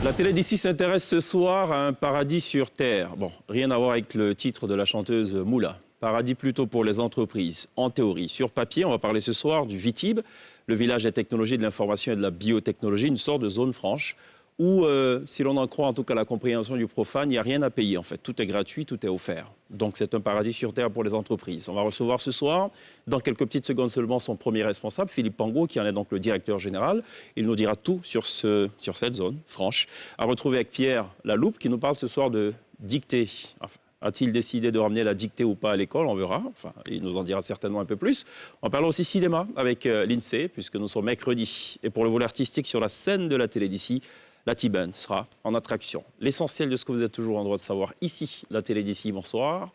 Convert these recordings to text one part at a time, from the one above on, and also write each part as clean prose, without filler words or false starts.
La télé d'ici s'intéresse ce soir à un paradis sur Terre. Bon, rien à voir avec le titre de la chanteuse Moula. Paradis plutôt pour les entreprises, en théorie. Sur papier, on va parler ce soir du VITIB, le village des technologies de l'information et de la biotechnologie, une sorte de zone franche où, si l'on en croit en tout cas la compréhension du profane, il n'y a rien à payer en fait. Tout est gratuit, tout est offert. Donc c'est un paradis sur Terre pour les entreprises. On va recevoir ce soir, dans quelques petites secondes seulement, son premier responsable, Philippe Pangot, qui en est donc le directeur général. Il nous dira tout sur cette zone franche. À retrouver avec Pierre Laloupe, qui nous parle ce soir de dictée. Enfin, a-t-il décidé de ramener la dictée ou pas à l'école? On verra. Enfin, il nous en dira certainement un peu plus. On parlera aussi cinéma avec l'INSEE, puisque nous sommes mercredi. Et pour le volet artistique sur la scène de la télé d'ici, la T-Band sera en attraction. L'essentiel de ce que vous êtes toujours en droit de savoir ici, la télé d'ici. Bonsoir,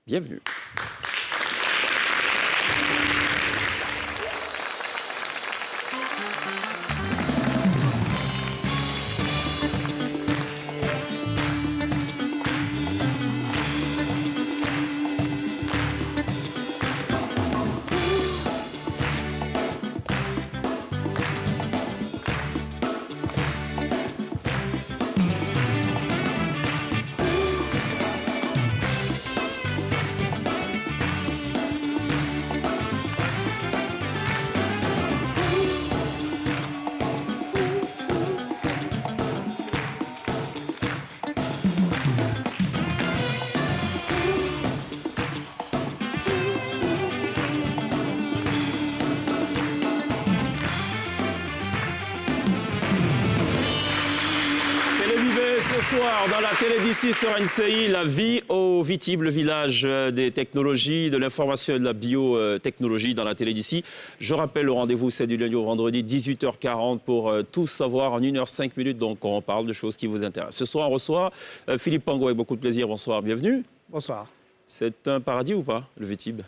bienvenue. Ce soir, dans la télé d'ici sur NCI, la vie au VITIB, le village des technologies, de l'information et de la biotechnologie dans la télé d'ici. Je rappelle, le rendez-vous, c'est du lundi au vendredi, 18h40 pour tout savoir en 1h05. Donc, on parle de choses qui vous intéressent. Ce soir, on reçoit Philippe Pangot avec beaucoup de plaisir. Bonsoir, bienvenue. Bonsoir. C'est un paradis ou pas, le VITIB?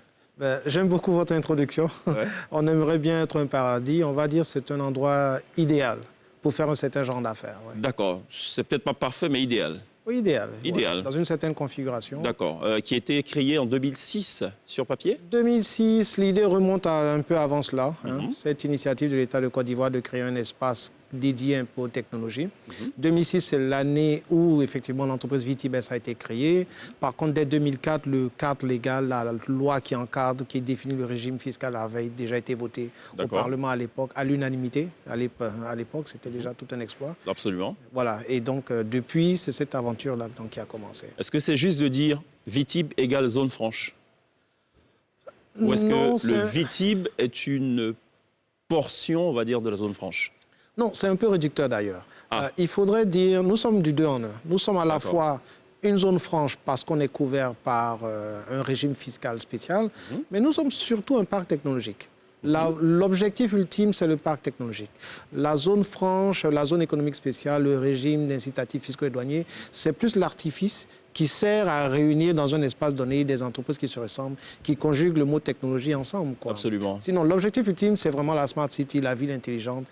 J'aime beaucoup votre introduction. Ouais. On aimerait bien être un paradis. On va dire que c'est un endroit idéal pour faire un certain genre d'affaires. Ouais. D'accord. C'est peut-être pas parfait, mais idéal. Oui, idéal. Idéal. Ouais. Dans une certaine configuration. D'accord. Qui a été créé en 2006 sur papier? 2006, l'idée remonte à un peu avant cela. Cette initiative de l'État de Côte d'Ivoire de créer un espace dédié un peu aux technologies. 2006, c'est l'année où, effectivement, l'entreprise VITIB a été créée. Par contre, dès 2004, le cadre légal, la loi qui encadre, qui définit le régime fiscal avait déjà été votée au Parlement à l'époque, à l'unanimité. À l'époque, c'était déjà tout un exploit. Absolument. Voilà. Et donc, depuis, c'est cette aventure-là qui a commencé. Est-ce que c'est juste de dire VITIB égale zone franche? Ou est-ce que le VITIB est une portion, on va dire, de la zone franche? Non, c'est un peu réducteur d'ailleurs. Il faudrait dire, nous sommes du 2 en 1. Nous sommes à la fois une zone franche parce qu'on est couvert par un régime fiscal spécial, mais nous sommes surtout un parc technologique. L'objectif ultime, c'est le parc technologique. La zone franche, la zone économique spéciale, le régime d'incitatifs fiscaux et douaniers, c'est plus l'artifice qui sert à réunir dans un espace donné des entreprises qui se ressemblent, qui conjuguent le mot technologie ensemble. Quoi. Absolument. Sinon, l'objectif ultime, c'est vraiment la Smart City, la ville intelligente.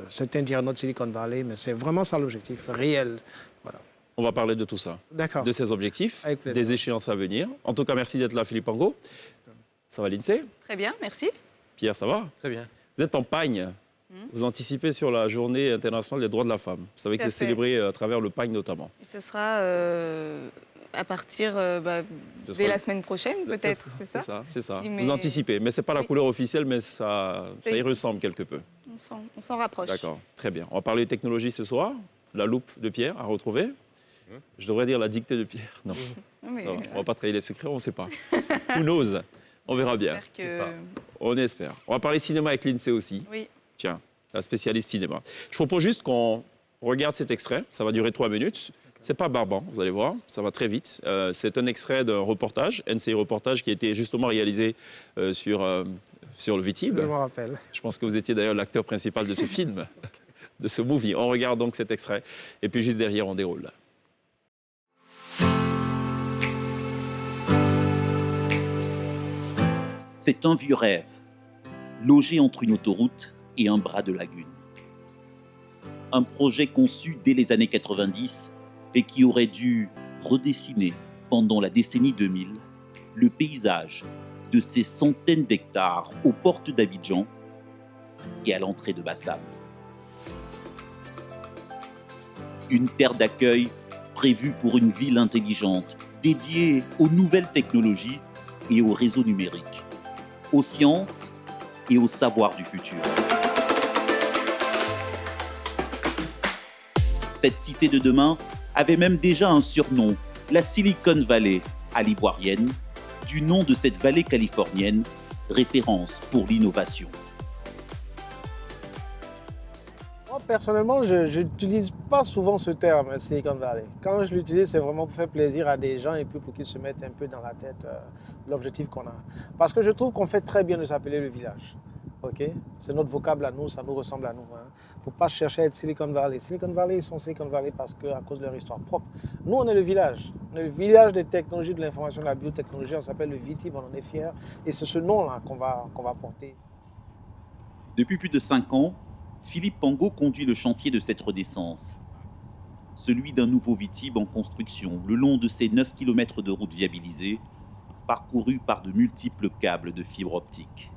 Certains diraient notre Silicon Valley, mais c'est vraiment ça l'objectif réel. Voilà. On va parler de tout ça, de ces objectifs, des échéances à venir. En tout cas, merci d'être là, Philippe Pangot. Ça va, l'INSEE? Très bien, merci. Pierre, ça va? Très bien. Vous êtes en Pagne. Vous anticipez sur la journée internationale des droits de la femme. Vous savez que c'est célébré à travers le Pagne notamment. Et ce sera à partir dès la semaine prochaine, peut-être, c'est ça? C'est ça. Vous anticipez, mais ce n'est pas la couleur officielle, mais ça y ressemble quelque peu. On s'en rapproche. D'accord, très bien. On va parler de technologie ce soir. La loupe de Pierre à retrouver. Je devrais dire la dictée de Pierre. Non, ça va. On ne va pas trahir les secrets, on ne sait pas. Who knows? On verra bien. On espère. On va parler cinéma avec l'INSEE aussi. Oui. Tiens, la spécialiste cinéma. Je propose juste qu'on regarde cet extrait. Ça va durer 3 minutes. C'est pas barbant, vous allez voir. Ça va très vite. C'est un extrait d'un reportage, NCI Reportage, qui a été justement réalisé sur le VITIB. Je me rappelle. Je pense que vous étiez d'ailleurs l'acteur principal de ce film, de ce movie. On regarde donc cet extrait. Et puis juste derrière, on déroule. C'est un vieux rêve, logé entre une autoroute et un bras de lagune. Un projet conçu dès les années 90 et qui aurait dû redessiner pendant la décennie 2000 le paysage de ces centaines d'hectares aux portes d'Abidjan et à l'entrée de Bassam. Une terre d'accueil prévue pour une ville intelligente, dédiée aux nouvelles technologies et aux réseaux numériques, aux sciences et aux savoirs du futur. Cette cité de demain avait même déjà un surnom, la Silicon Valley, à l'ivoirienne, du nom de cette vallée californienne, référence pour l'innovation. Moi, personnellement, je n'utilise pas souvent ce terme, Silicon Valley. Quand je l'utilise, c'est vraiment pour faire plaisir à des gens et puis pour qu'ils se mettent un peu dans la tête l'objectif qu'on a. Parce que je trouve qu'on fait très bien de s'appeler le village. Okay? C'est notre vocable à nous, ça nous ressemble à nous. Il ne faut pas chercher à être Silicon Valley. Silicon Valley, ils sont Silicon Valley parce qu'à cause de leur histoire propre. Nous, on est le village. On est le village des technologies, de l'information, de la biotechnologie. On s'appelle le VITIB, on en est fiers. Et c'est ce nom-là qu'on va porter. Depuis plus de 5 ans, Philippe Pango conduit le chantier de cette renaissance. Celui d'un nouveau VITIB en construction, le long de ces 9 km de route viabilisée, parcourus par de multiples câbles de fibre optique.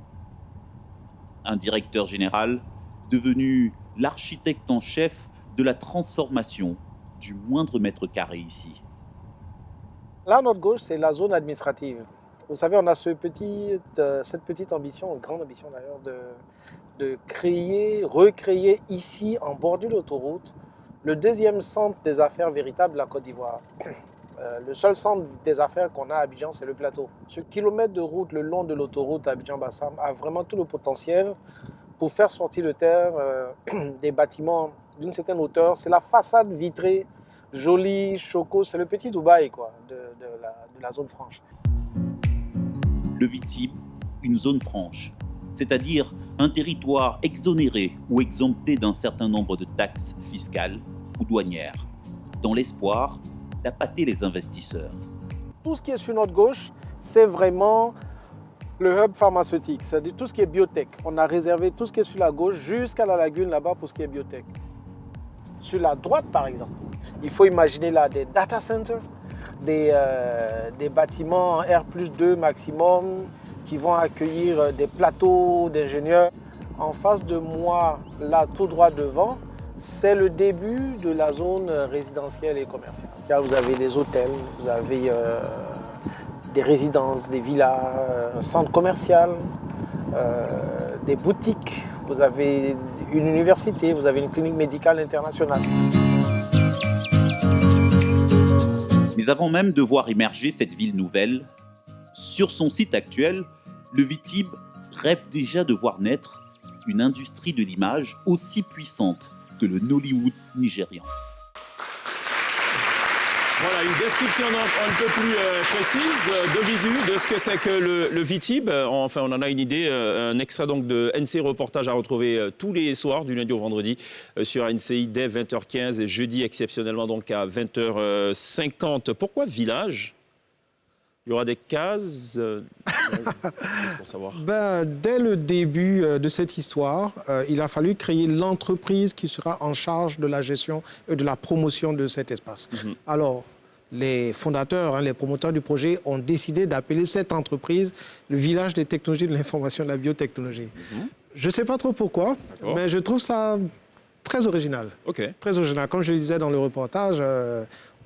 Un directeur général devenu l'architecte en chef de la transformation du moindre mètre carré ici. Là, à notre gauche, c'est la zone administrative. Vous savez, on a cette petite ambition, grande ambition d'ailleurs, de recréer ici, en bordure d'autoroute, le deuxième centre des affaires véritables de la Côte d'Ivoire. Le seul centre des affaires qu'on a à Abidjan, c'est le plateau. Ce kilomètre de route le long de l'autoroute Abidjan-Bassam a vraiment tout le potentiel pour faire sortir de terre des bâtiments d'une certaine hauteur. C'est la façade vitrée, jolie, choco, c'est le petit Dubaï quoi, de la zone franche. Le VITIB, une zone franche, c'est-à-dire un territoire exonéré ou exempté d'un certain nombre de taxes fiscales ou douanières, dans l'espoir d'appâter les investisseurs. Tout ce qui est sur notre gauche, c'est vraiment le hub pharmaceutique, c'est-à-dire tout ce qui est biotech. On a réservé tout ce qui est sur la gauche jusqu'à la lagune là-bas pour ce qui est biotech. Sur la droite, par exemple, il faut imaginer là des data centers, des bâtiments en R+2 maximum qui vont accueillir des plateaux d'ingénieurs. En face de moi, là, tout droit devant, c'est le début de la zone résidentielle et commerciale. Car vous avez des hôtels, vous avez des résidences, des villas, un centre commercial, des boutiques, vous avez une université, vous avez une clinique médicale internationale. Mais avant même de voir émerger cette ville nouvelle, sur son site actuel, le VITIB rêve déjà de voir naître une industrie de l'image aussi puissante que le Nollywood nigérian. Voilà, une description donc un peu plus précise de visu de ce que c'est que le VITIB. Enfin, on en a une idée. Un extrait donc de NCI Reportage à retrouver tous les soirs, du lundi au vendredi, sur NCI dès 20h15 et jeudi exceptionnellement donc à 20h50. Pourquoi village ? Il y aura des cases pour savoir. Dès le début de cette histoire, il a fallu créer l'entreprise qui sera en charge de la gestion et de la promotion de cet espace. Alors, les fondateurs, les promoteurs du projet ont décidé d'appeler cette entreprise le village des technologies de l'information et de la biotechnologie. Je ne sais pas trop pourquoi, mais je trouve ça très original. Très original. Comme je le disais dans le reportage,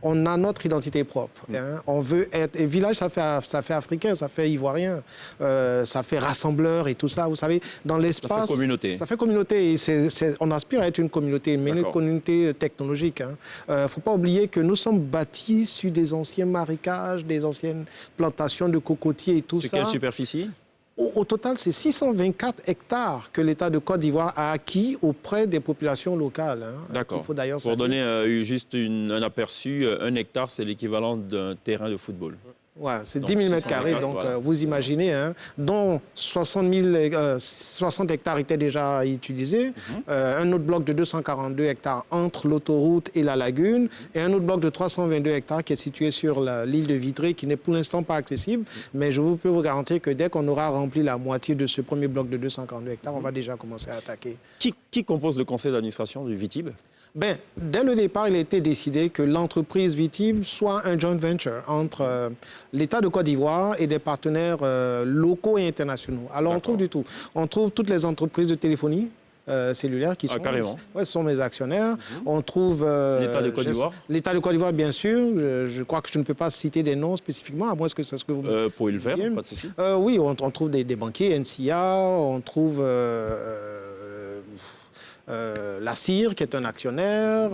on a notre identité propre. On veut être... Et village, ça fait africain, ça fait ivoirien, ça fait rassembleur et tout ça. Vous savez, dans l'espace... Ça fait communauté. Ça fait communauté. On aspire à être une communauté, mais une communauté technologique. Il ne faut pas oublier que nous sommes bâtis sur des anciens marécages, des anciennes plantations de cocotiers et tout ça. Sur quelle superficie ? Au total, c'est 624 hectares que l'État de Côte d'Ivoire a acquis auprès des populations locales. D'accord. Pour donner juste un aperçu, 1 hectare, c'est l'équivalent d'un terrain de football. Ouais, c'est 10 000 mètres carrés, donc voilà. Vous imaginez, dont 60 hectares étaient déjà utilisés, un autre bloc de 242 hectares entre l'autoroute et la lagune, et un autre bloc de 322 hectares qui est situé sur l'île de Vitré, qui n'est pour l'instant pas accessible, mais je peux vous garantir que dès qu'on aura rempli la moitié de ce premier bloc de 242 hectares, on va déjà commencer à attaquer. Qui compose le conseil d'administration du VITIB ? Dès le départ, il a été décidé que l'entreprise VITIB soit un joint venture entre l'État de Côte d'Ivoire et des partenaires locaux et internationaux. Alors, on trouve du tout. On trouve toutes les entreprises de téléphonie, cellulaires qui sont, ce sont mes actionnaires. On trouve... L'État de Côte d'Ivoire. L'État de Côte d'Ivoire, bien sûr. Je crois que je ne peux pas citer des noms spécifiquement, à moins que c'est ce que vous me pouvez le faire, pas de souci. Oui, on trouve des banquiers, NCA, on trouve... la CIR, qui est un actionnaire,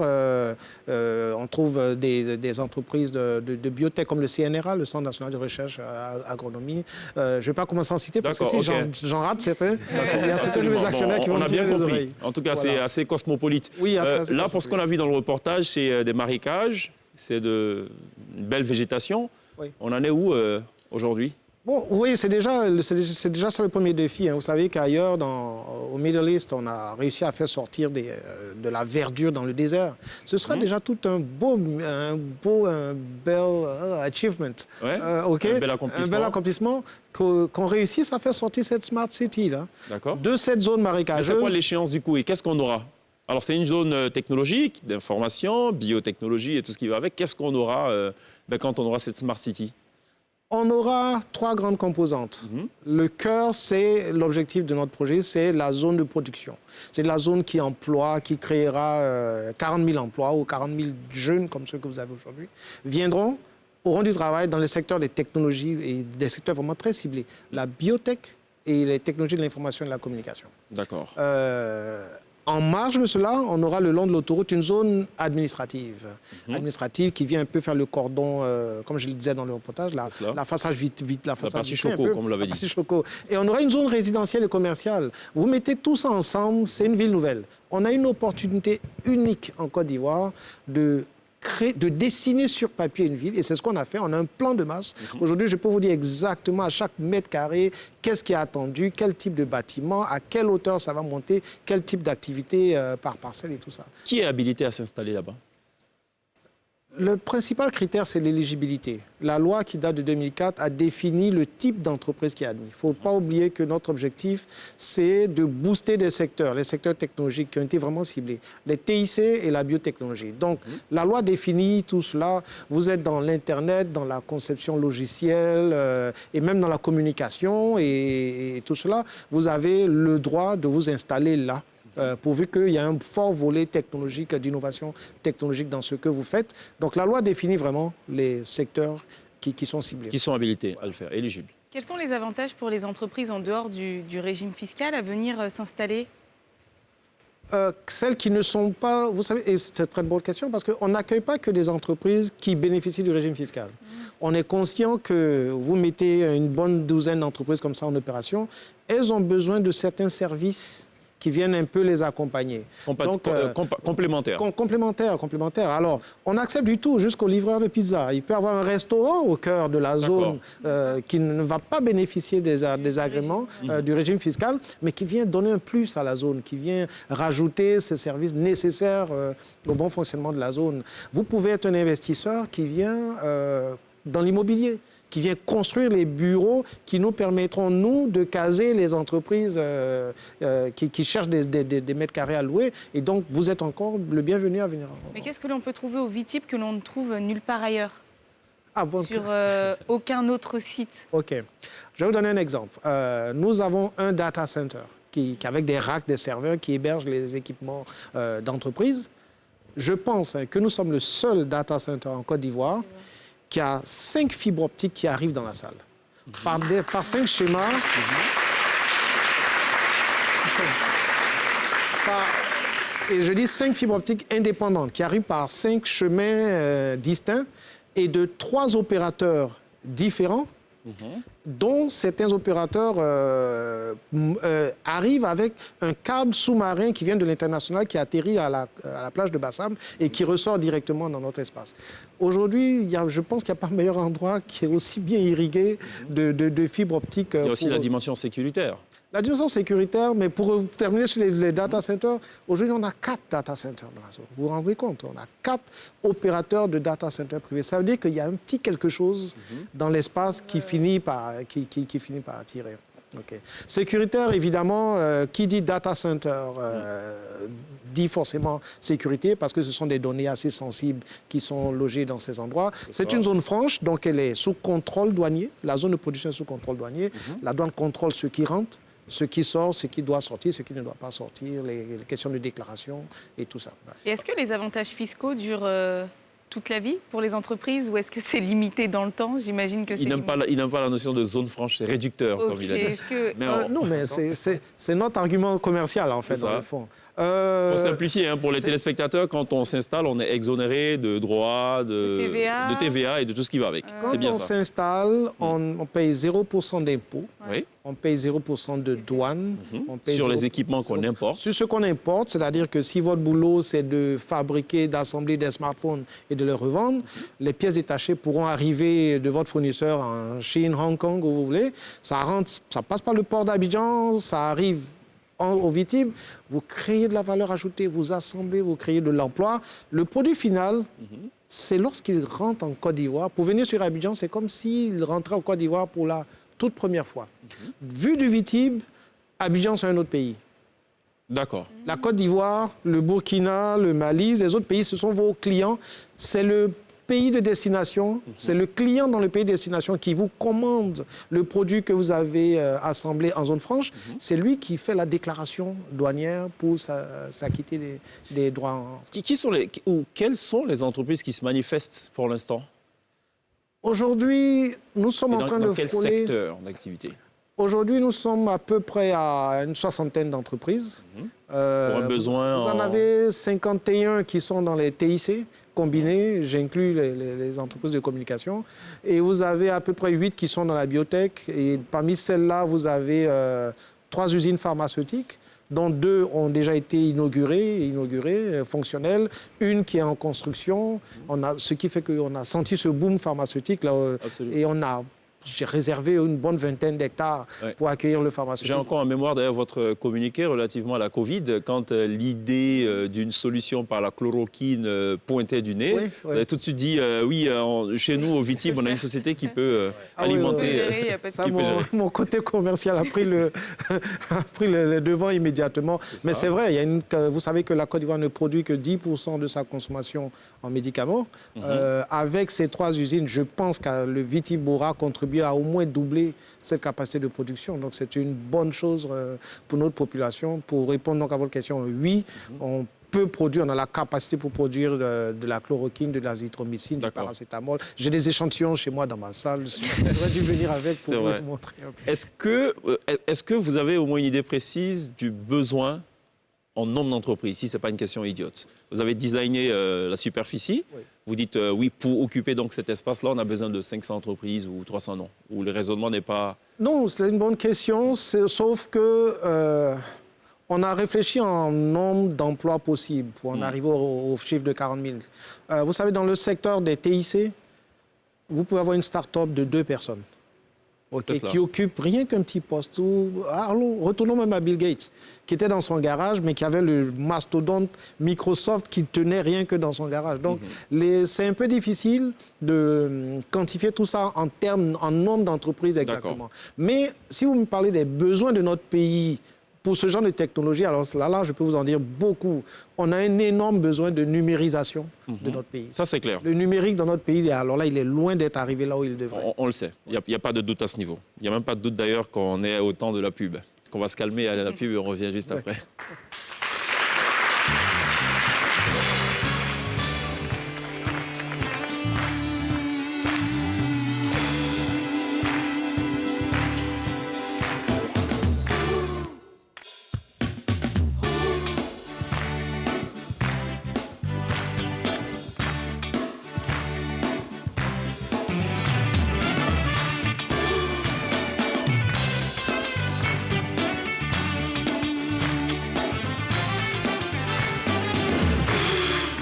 on trouve des entreprises de biotech comme le CNRA, le Centre national de recherche agronomie. Je ne vais pas commencer à en citer parce que si j'en rate certains, il y a certains de mes actionnaires qui vont me tirer les oreilles. En tout cas, c'est assez cosmopolite. Oui, là, pour ce qu'on a vu dans le reportage, c'est des marécages, c'est une belle végétation. Oui. On en est où aujourd'hui ? Bon, oui, c'est déjà ça le premier défi. Vous savez qu'ailleurs, au Middle East, on a réussi à faire sortir de la verdure dans le désert. Ce sera déjà tout un bel achievement. Ouais, un bel accomplissement. Qu'on réussisse à faire sortir cette Smart City là, de cette zone marécageuse. C'est quoi l'échéance du coup et qu'est-ce qu'on aura ? Alors, c'est une zone technologique, d'information, biotechnologie et tout ce qui va avec. Qu'est-ce qu'on aura quand on aura cette Smart City ? On aura 3 grandes composantes. Le cœur, c'est l'objectif de notre projet, c'est la zone de production. C'est la zone qui emploie, qui créera 40 000 emplois ou 40 000 jeunes comme ceux que vous avez aujourd'hui, auront du travail dans les secteurs des technologies et des secteurs vraiment très ciblés. La biotech et les technologies de l'information et de la communication. D'accord. En marge de cela, on aura le long de l'autoroute une zone administrative. Administrative qui vient un peu faire le cordon, comme je le disais dans le reportage, la façade vite, la façade partie choco, comme vous l'avez dit. Et on aura une zone résidentielle et commerciale. Vous mettez tout ça ensemble, c'est une ville nouvelle. On a une opportunité unique en Côte d'Ivoire de dessiner sur papier une ville, et c'est ce qu'on a fait. On a un plan de masse. Aujourd'hui, je peux vous dire exactement à chaque mètre carré qu'est-ce qui est attendu, quel type de bâtiment, à quelle hauteur ça va monter, quel type d'activité par parcelle et tout ça. Qui est habilité à s'installer là-bas ? Le principal critère, c'est l'éligibilité. La loi qui date de 2004 a défini le type d'entreprise qui est admis. Il ne faut pas oublier que notre objectif, c'est de booster des secteurs, les secteurs technologiques qui ont été vraiment ciblés, les TIC et la biotechnologie. Donc, la loi définit tout cela. Vous êtes dans l'Internet, dans la conception logicielle et même dans la communication et tout cela. Vous avez le droit de vous installer là. Pourvu qu'il y ait un fort volet technologique, d'innovation technologique dans ce que vous faites. Donc la loi définit vraiment les secteurs qui sont ciblés. Qui sont habilités à le faire, éligibles. Quels sont les avantages pour les entreprises en dehors du régime fiscal à venir s'installer ? Celles qui ne sont pas... Vous savez, et c'est une très bonne question, parce qu'on n'accueille pas que des entreprises qui bénéficient du régime fiscal. On est conscient que vous mettez une bonne douzaine d'entreprises comme ça en opération, elles ont besoin de certains services qui viennent un peu les accompagner. Complémentaires. Complémentaires. Alors, on accepte du tout jusqu'au livreur de pizza. Il peut avoir un restaurant au cœur de la zone qui ne va pas bénéficier des agréments du régime fiscal, mais qui vient donner un plus à la zone, qui vient rajouter ces services nécessaires au bon fonctionnement de la zone. Vous pouvez être un investisseur qui vient dans l'immobilier, qui vient construire les bureaux qui nous permettront, nous, de caser les entreprises qui cherchent des mètres carrés à louer. Et donc, vous êtes encore le bienvenu à venir. Mais qu'est-ce que l'on peut trouver au Vitib que l'on ne trouve nulle part ailleurs ? Sur aucun autre site. OK. Je vais vous donner un exemple. Nous avons un data center avec des racks, des serveurs qui hébergent les équipements d'entreprise. Je pense que nous sommes le seul data center en Côte d'Ivoire qui a 5 fibres optiques qui arrivent dans la salle. Par 5 schémas. Et je dis 5 fibres optiques indépendantes qui arrivent par 5 chemins distincts et de 3 opérateurs différents, dont certains opérateurs arrivent avec un câble sous-marin qui vient de l'international, qui atterrit à la plage de Bassam et qui ressort directement dans notre espace. Aujourd'hui, je pense qu'il n'y a pas meilleur endroit qui est aussi bien irrigué de fibres optiques. Il y a aussi la dimension sécuritaire. La dimension sécuritaire, mais pour terminer sur les data centers, aujourd'hui, on a 4 data centers dans la zone. Vous vous rendez compte, on a 4 opérateurs de data centers privés. Ça veut dire qu'il y a un petit quelque chose dans l'espace qui finit par attirer. Okay. Sécuritaire, évidemment, qui dit data center dit forcément sécurité, parce que ce sont des données assez sensibles qui sont logées dans ces endroits. C'est une zone franche, donc elle est sous contrôle douanier. La zone de production est sous contrôle douanier. La douane contrôle ceux qui rentrent ce qui sort, ce qui doit sortir, ce qui ne doit pas sortir, les questions de déclaration et tout ça. Et est-ce que les avantages fiscaux durent toute la vie pour les entreprises ou est-ce que c'est limité dans le temps? J'imagine que c'est... Il n'aime pas la notion de zone franche, c'est réducteur, comme il a dit. Non, mais c'est notre argument commercial, en fait, dans le fond. Pour simplifier, pour les téléspectateurs, quand on s'installe, on est exonéré de droits, de TVA et de tout ce qui va avec. Quand on s'installe, on paye 0% d'impôts, oui. On paye 0% de douane. On paye sur les équipements qu'on importe. Sur ce qu'on importe, c'est-à-dire que si votre boulot, c'est de fabriquer, d'assembler des smartphones et de les revendre, les pièces détachées pourront arriver de votre fournisseur en Chine, Hong Kong, où vous voulez. Ça passe par le port d'Abidjan, ça arrive au VITIB, vous créez de la valeur ajoutée, vous assemblez, vous créez de l'emploi. Le produit final, c'est lorsqu'il rentre en Côte d'Ivoire. Pour venir sur Abidjan, c'est comme s'il rentrait en Côte d'Ivoire pour la toute première fois. Vu du VITIB, Abidjan, c'est un autre pays. D'accord. La Côte d'Ivoire, le Burkina, le Mali, les autres pays, ce sont vos clients. C'est le pays de destination, c'est le client dans le pays de destination qui vous commande le produit que vous avez assemblé en zone franche. C'est lui qui fait la déclaration douanière pour s'acquitter des droits. Quelles sont les entreprises qui se manifestent pour l'instant? Aujourd'hui, nous sommes en train de frôler... Dans quel secteur d'activité? Aujourd'hui, nous sommes à peu près à une 60aine d'entreprises. Pour un besoin... Vous en avez 51 qui sont dans les TIC combinés, j'inclus les entreprises de communication. Et vous avez à peu près 8 qui sont dans la biotech. Et parmi celles-là, vous avez 3 usines pharmaceutiques, dont 2 ont déjà été inaugurées, fonctionnelles. Une qui est en construction. Ce qui fait qu'on a senti ce boom pharmaceutique. Là, et on a... J'ai réservé une bonne vingtaine d'hectares pour accueillir le pharmaceutique. J'ai encore en mémoire d'ailleurs votre communiqué relativement à la Covid, quand l'idée d'une solution par la chloroquine pointait du nez. Vous avez tout de suite dit, chez nous, au VITIB, on a une société qui peut alimenter... Mon côté commercial a pris le devant immédiatement. Mais c'est vrai, vous savez que la Côte d'Ivoire ne produit que 10% de sa consommation en médicaments. Avec ces 3 usines, je pense que le VITIB aura contribué à au moins doubler cette capacité de production. Donc c'est une bonne chose pour notre population. Pour répondre donc à votre question, oui, on peut produire, on a la capacité pour produire de la chloroquine, de l'azithromycine, du paracétamol. J'ai des échantillons chez moi dans ma salle. J'aurais dû venir avec pour vous montrer un peu. Est-ce que vous avez au moins une idée précise du besoin en nombre d'entreprises, si ce n'est pas une question idiote? Vous avez designé la superficie. Vous dites, pour occuper donc cet espace-là, on a besoin de 500 entreprises ou 300, non? Ou le raisonnement n'est pas... Non, c'est une bonne question, sauf que on a réfléchi en nombre d'emplois possibles pour en arriver au chiffre de 40 000. Vous savez, dans le secteur des TIC, vous pouvez avoir une start-up de 2 personnes. Qui occupe rien qu'un petit poste. Retournons même à Bill Gates, qui était dans son garage, mais qui avait le mastodonte Microsoft qui tenait rien que dans son garage. Donc, c'est un peu difficile de quantifier tout ça en nombre d'entreprises exactement. Mais si vous me parlez des besoins de notre pays pour ce genre de technologie, alors là, je peux vous en dire beaucoup. On a un énorme besoin de numérisation de notre pays. Ça, c'est clair. Le numérique dans notre pays, alors là, il est loin d'être arrivé là où il devrait. On le sait. Il n'y a pas de doute à ce niveau. Il n'y a même pas de doute d'ailleurs qu'on est au temps de la pub. Qu'on va se calmer à la pub et on revient juste après.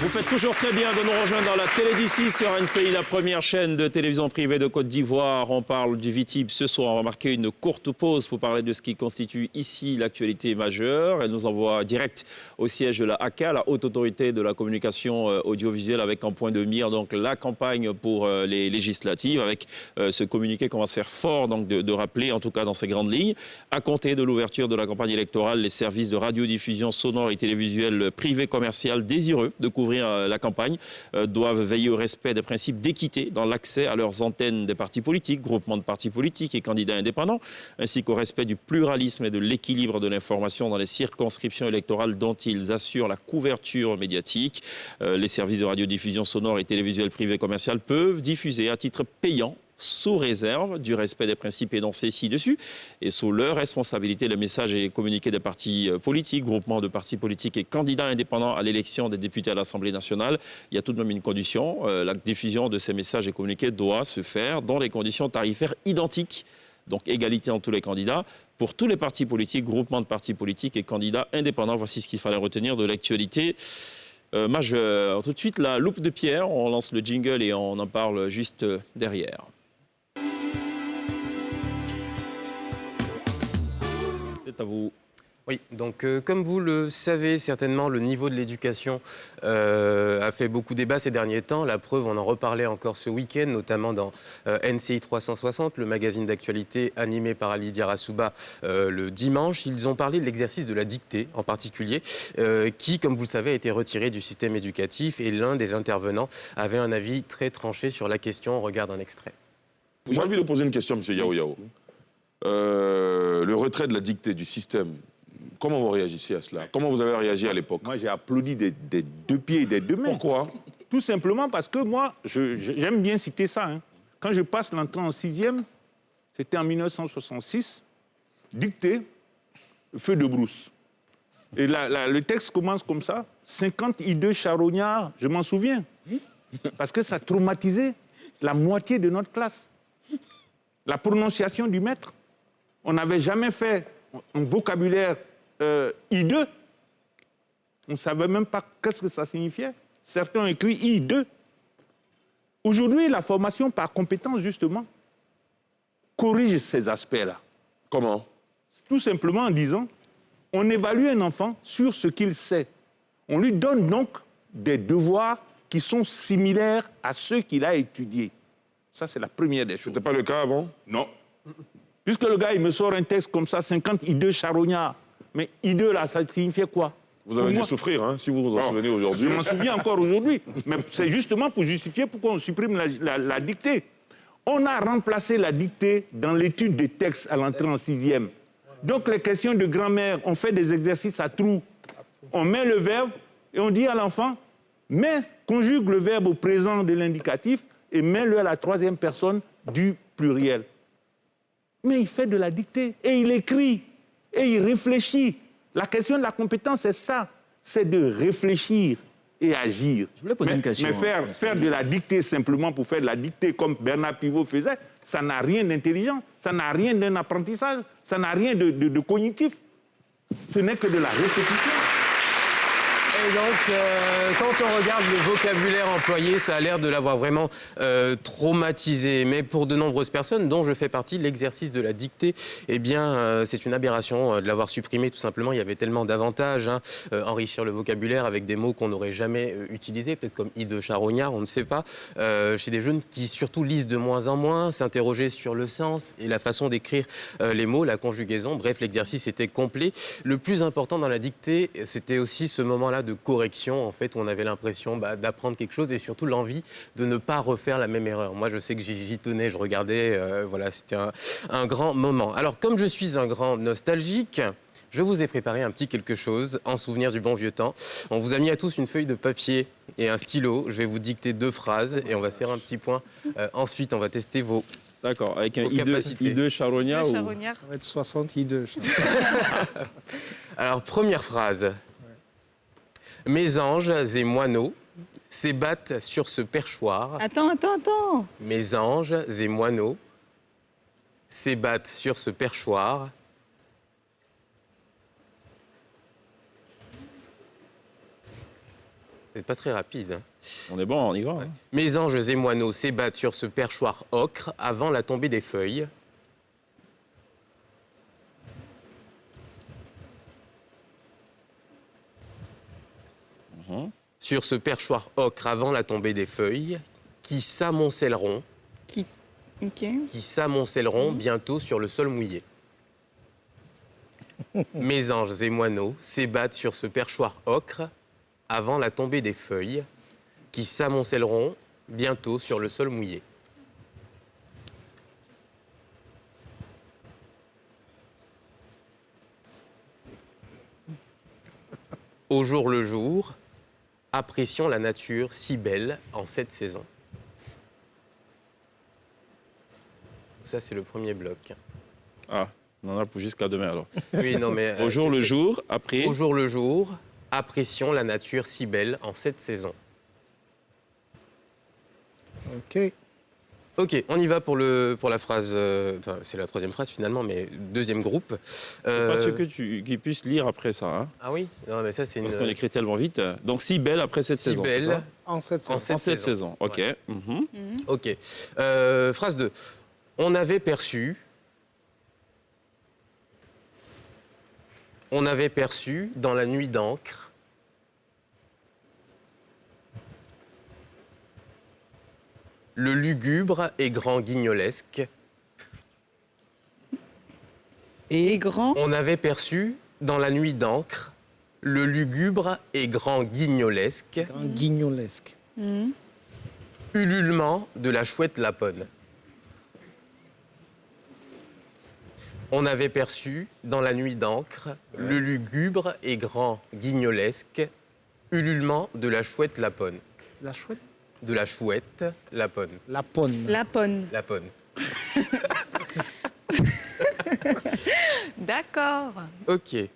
Vous faites toujours très bien de nous rejoindre dans la télé d'ici sur NCI, la première chaîne de télévision privée de Côte d'Ivoire. On parle du VITIB ce soir. On va marquer une courte pause pour parler de ce qui constitue ici l'actualité majeure. Elle nous envoie direct au siège de la ACA, la Haute Autorité de la Communication Audiovisuelle, avec en point de mire donc la campagne pour les législatives, avec ce communiqué qu'on va se faire fort donc de rappeler, en tout cas dans ses grandes lignes. À compter de l'ouverture de la campagne électorale, les services de radiodiffusion sonore et télévisuelle privée commerciale désireux de couvrir ouvrir la campagne doivent veiller au respect des principes d'équité dans l'accès à leurs antennes des partis politiques, groupements de partis politiques et candidats indépendants, ainsi qu'au respect du pluralisme et de l'équilibre de l'information dans les circonscriptions électorales dont ils assurent la couverture médiatique. Les services de radiodiffusion sonore et télévisuelle privée commerciale peuvent diffuser à titre payant sous réserve du respect des principes énoncés ci-dessus et sous leur responsabilité, le message est communiqué des partis politiques, groupements de partis politiques et candidats indépendants à l'élection des députés à l'Assemblée nationale. Il y a tout de même une condition, la diffusion de ces messages et communiqués doit se faire dans les conditions tarifaires identiques, donc égalité entre tous les candidats, pour tous les partis politiques, groupements de partis politiques et candidats indépendants. Voici ce qu'il fallait retenir de l'actualité majeure. Tout de suite, la loupe de Pierre, on lance le jingle et on en parle juste derrière. C'est à vous. Oui, donc comme vous le savez certainement, le niveau de l'éducation a fait beaucoup débat ces derniers temps. La preuve, on en reparlait encore ce week-end, notamment dans NCI 360, le magazine d'actualité animé par Lydia Rassouba le dimanche. Ils ont parlé de l'exercice de la dictée en particulier, qui, comme vous le savez, a été retiré du système éducatif. Et l'un des intervenants avait un avis très tranché sur la question. On regarde un extrait. J'ai envie de poser une question, M. Yao. Le retrait de la dictée du système, comment vous réagissez à cela? Comment vous avez réagi à l'époque? Moi, j'ai applaudi des deux pieds et des deux mains. Pourquoi? Tout simplement parce que moi, j'aime bien citer ça. Hein. Quand je passe l'entrée en 6e, c'était en 1966, dictée, feu de brousse. Et le texte commence comme ça, 50 hideux charognards, je m'en souviens, parce que ça traumatisait la moitié de notre classe. La prononciation du maître. On n'avait jamais fait un vocabulaire hideux. On ne savait même pas qu'est-ce que ça signifiait. Certains ont écrit hideux. Aujourd'hui, la formation par compétence, justement, corrige ces aspects-là. Comment? Tout simplement en disant, on évalue un enfant sur ce qu'il sait. On lui donne donc des devoirs qui sont similaires à ceux qu'il a étudiés. Ça, c'est la première des choses. Ce n'était pas le cas avant? Non. Puisque le gars, il me sort un texte comme ça, 50 hideux charognards. Mais hideux, là, ça signifiait quoi? Vous avez dû souffrir, hein, si vous vous en souvenez aujourd'hui. Je m'en souviens encore aujourd'hui. Mais c'est justement pour justifier pourquoi on supprime la dictée. On a remplacé la dictée dans l'étude des textes à l'entrée en 6e. Donc, les questions de grammaire, on fait des exercices à trous. On met le verbe et on dit à l'enfant, conjugue le verbe au présent de l'indicatif et mets-le à la troisième personne du pluriel. Mais il fait de la dictée et il écrit et il réfléchit. La question de la compétence, c'est ça, c'est de réfléchir et agir. Je voulais poser une question. Mais faire de la dictée simplement pour faire de la dictée comme Bernard Pivot faisait, ça n'a rien d'intelligent, ça n'a rien d'un apprentissage, ça n'a rien de cognitif. Ce n'est que de la répétition. Et donc, quand on regarde le vocabulaire employé, ça a l'air de l'avoir vraiment traumatisé. Mais pour de nombreuses personnes, dont je fais partie, l'exercice de la dictée, eh bien, c'est une aberration de l'avoir supprimé. Tout simplement, il y avait tellement d'avantages. Enrichir le vocabulaire avec des mots qu'on n'aurait jamais utilisés, peut-être comme hideux charognard, on ne sait pas. Chez des jeunes qui surtout lisent de moins en moins, s'interroger sur le sens et la façon d'écrire les mots, la conjugaison. Bref, l'exercice était complet. Le plus important dans la dictée, c'était aussi ce moment-là de correction, en fait, où on avait l'impression d'apprendre quelque chose et surtout l'envie de ne pas refaire la même erreur. Moi, je sais que j'y tenais, je regardais, voilà, c'était un grand moment. Alors, comme je suis un grand nostalgique, je vous ai préparé un petit quelque chose en souvenir du bon vieux temps. On vous a mis à tous une feuille de papier et un stylo. Je vais vous dicter 2 phrases et on va se faire un petit point. Ensuite, on va tester vos D'accord, avec un hideux charognard. Ça va être 60 hideux. Alors, première phrase. Mes anges et moineaux s'ébattent sur ce perchoir. Attends. Mes anges et moineaux s'ébattent sur ce perchoir. C'est pas très rapide. Hein. On est bon, on y va. Hein. Mes anges et moineaux s'ébattent sur ce perchoir ocre avant la tombée des feuilles. Sur ce perchoir ocre avant la tombée des feuilles, qui s'amoncelleront bientôt sur le sol mouillé. Mes anges et moineaux s'ébattent sur ce perchoir ocre avant la tombée des feuilles qui s'amoncelleront bientôt sur le sol mouillé. Au jour le jour, apprécions la nature si belle en cette saison. Ça, c'est le premier bloc. Ah, on en a pour jusqu'à demain alors. Oui, non, mais... Au jour le jour, après... Au jour le jour, apprécions la nature si belle en cette saison. OK. Ok, on y va pour la phrase... enfin, c'est la troisième phrase finalement, mais deuxième groupe. Pas sûr qu'ils puissent lire après ça. Hein, Ah oui? Non, mais ça, c'est une... parce qu'on écrit tellement vite. Donc, si belle après cette si saison, c'est belle ça? En cette saison. en cette En cette saison. saison, ok. Ouais. Mhm. Ok. Phrase 2. On avait perçu dans la nuit d'encre le lugubre et grand guignolesque. Et grand. On avait perçu dans la nuit d'encre le lugubre et grand guignolesque Un guignolesque. ululement de la chouette laponne. On avait perçu dans la nuit d'encre le lugubre et grand guignolesque ululement de la chouette laponne. La chouette. De la chouette laponne. La ponne. Laponne. Laponne. D'accord. Ok. Tout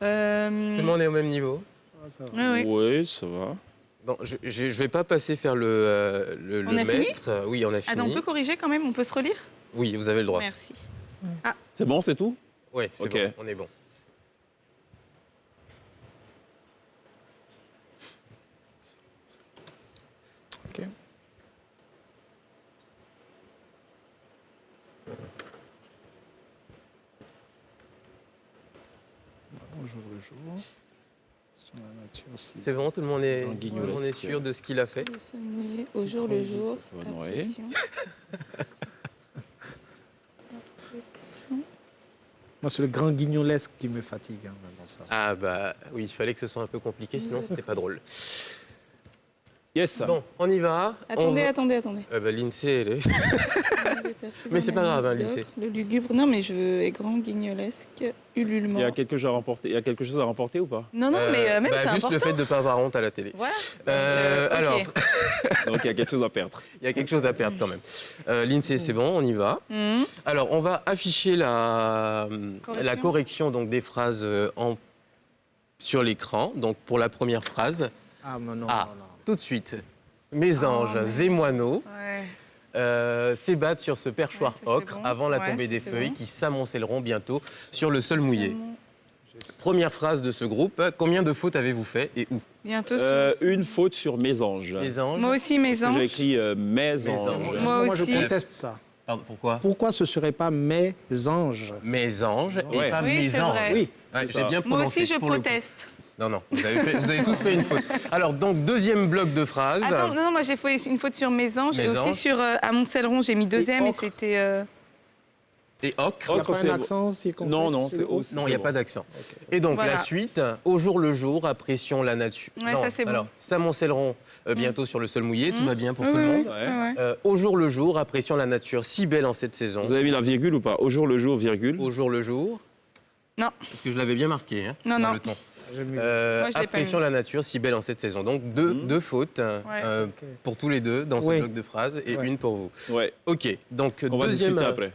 le monde est au même niveau? Ah, ça va. Oui, oui. Oui, ça va. Bon, je vais pas passer faire le On a fini maître. Oui, on a fini. Attends, on peut corriger quand même? On peut se relire? Oui, vous avez le droit. Merci. C'est bon, c'est tout? Oui, c'est Ok. bon, on est bon. OK. Bonjour le jour. Sur la nature aussi. C'est bon, tout le monde est, Un tout le guignolesque. monde est sûr de ce qu'il a fait? Le sol mouillé, au jour le jour. Ouais, ouais. Impression. Affection. Moi, c'est le grand guignolesque qui me fatigue. Hein, mais bon, ça. Ah bah oui, il fallait que ce soit un peu compliqué, sinon c'était pas drôle. Yes. Bon, on y va. Attendez, On attendez, attendez. va... l'INSEE, elle est... Mais c'est pas grave, hein, l'INSEE. Le lugubre, non, mais je veux est grand, guignolesque, ululement. Il y a quelque chose à remporter, il y a quelque chose à remporter ou pas? Non, non, mais même bah, c'est juste important. le fait de ne pas avoir honte à la télé. Voilà. Ok. Alors, Donc il y a quelque chose à perdre. il y a quelque chose à perdre quand même. L'INSEE, c'est bon, on y va. Mhm. Alors, on va afficher la correction donc, des phrases sur l'écran. Donc, pour la première phrase, Ah, mais non, Ah. non, non. tout de suite, mes anges et moineaux Ouais. s'ébattent sur ce perchoir Ouais, ça, c'est ocre bon. avant la Ouais, tombée ça, des c'est feuilles bon. qui s'amoncelleront bientôt sur le sol mouillé. Première phrase de ce groupe, combien de fautes avez-vous fait et où? Bientôt. Une faute sur mes anges. Les anges. Moi aussi, mes J'ai anges. écrit mes Mes anges. anges. Moi Moi, aussi. je conteste ça. Pardon, pourquoi? Pourquoi ce ne serait pas mes anges? Mes anges et Ouais. pas Oui, mes c'est anges. vrai. Oui. Ouais, C'est j'ai ça. bien Moi prononcé. aussi, je pour le coup. proteste. Non, vous avez tous fait une faute. Alors, donc, deuxième bloc de phrases. Attends, non, moi j'ai fait une faute sur mes anges et Mes aussi anges. sur Amoncelleron, j'ai mis deuxième et ocre. c'était. Et ocre. Il n'y a Ocre, pas c'est- un accent circonflexe? Non, non, c'est O. aussi. Non, il n'y a bon. pas d'accent. Et donc, Voilà. la suite, au jour le jour, apprécions la nature. Ouais, ça, c'est bon. Alors, s'amoncelleront bientôt sur le sol mouillé, tout va bien pour tout le monde. Ouais. Au jour le jour, apprécions la nature si belle en cette saison. Vous avez mis la virgule ou pas? Au jour le jour, virgule. Au jour le jour. Non. Parce que je l'avais bien marqué, hein, Non, dans non. le ton. J'ai mis- Moi, je l'ai pas Apprécions mis. la nature si belle en cette saison. Donc, deux fautes pour tous les deux dans ce Oui. bloc de phrases et Ouais. une pour vous. Ouais. Ok, donc On va deuxième, discuter après.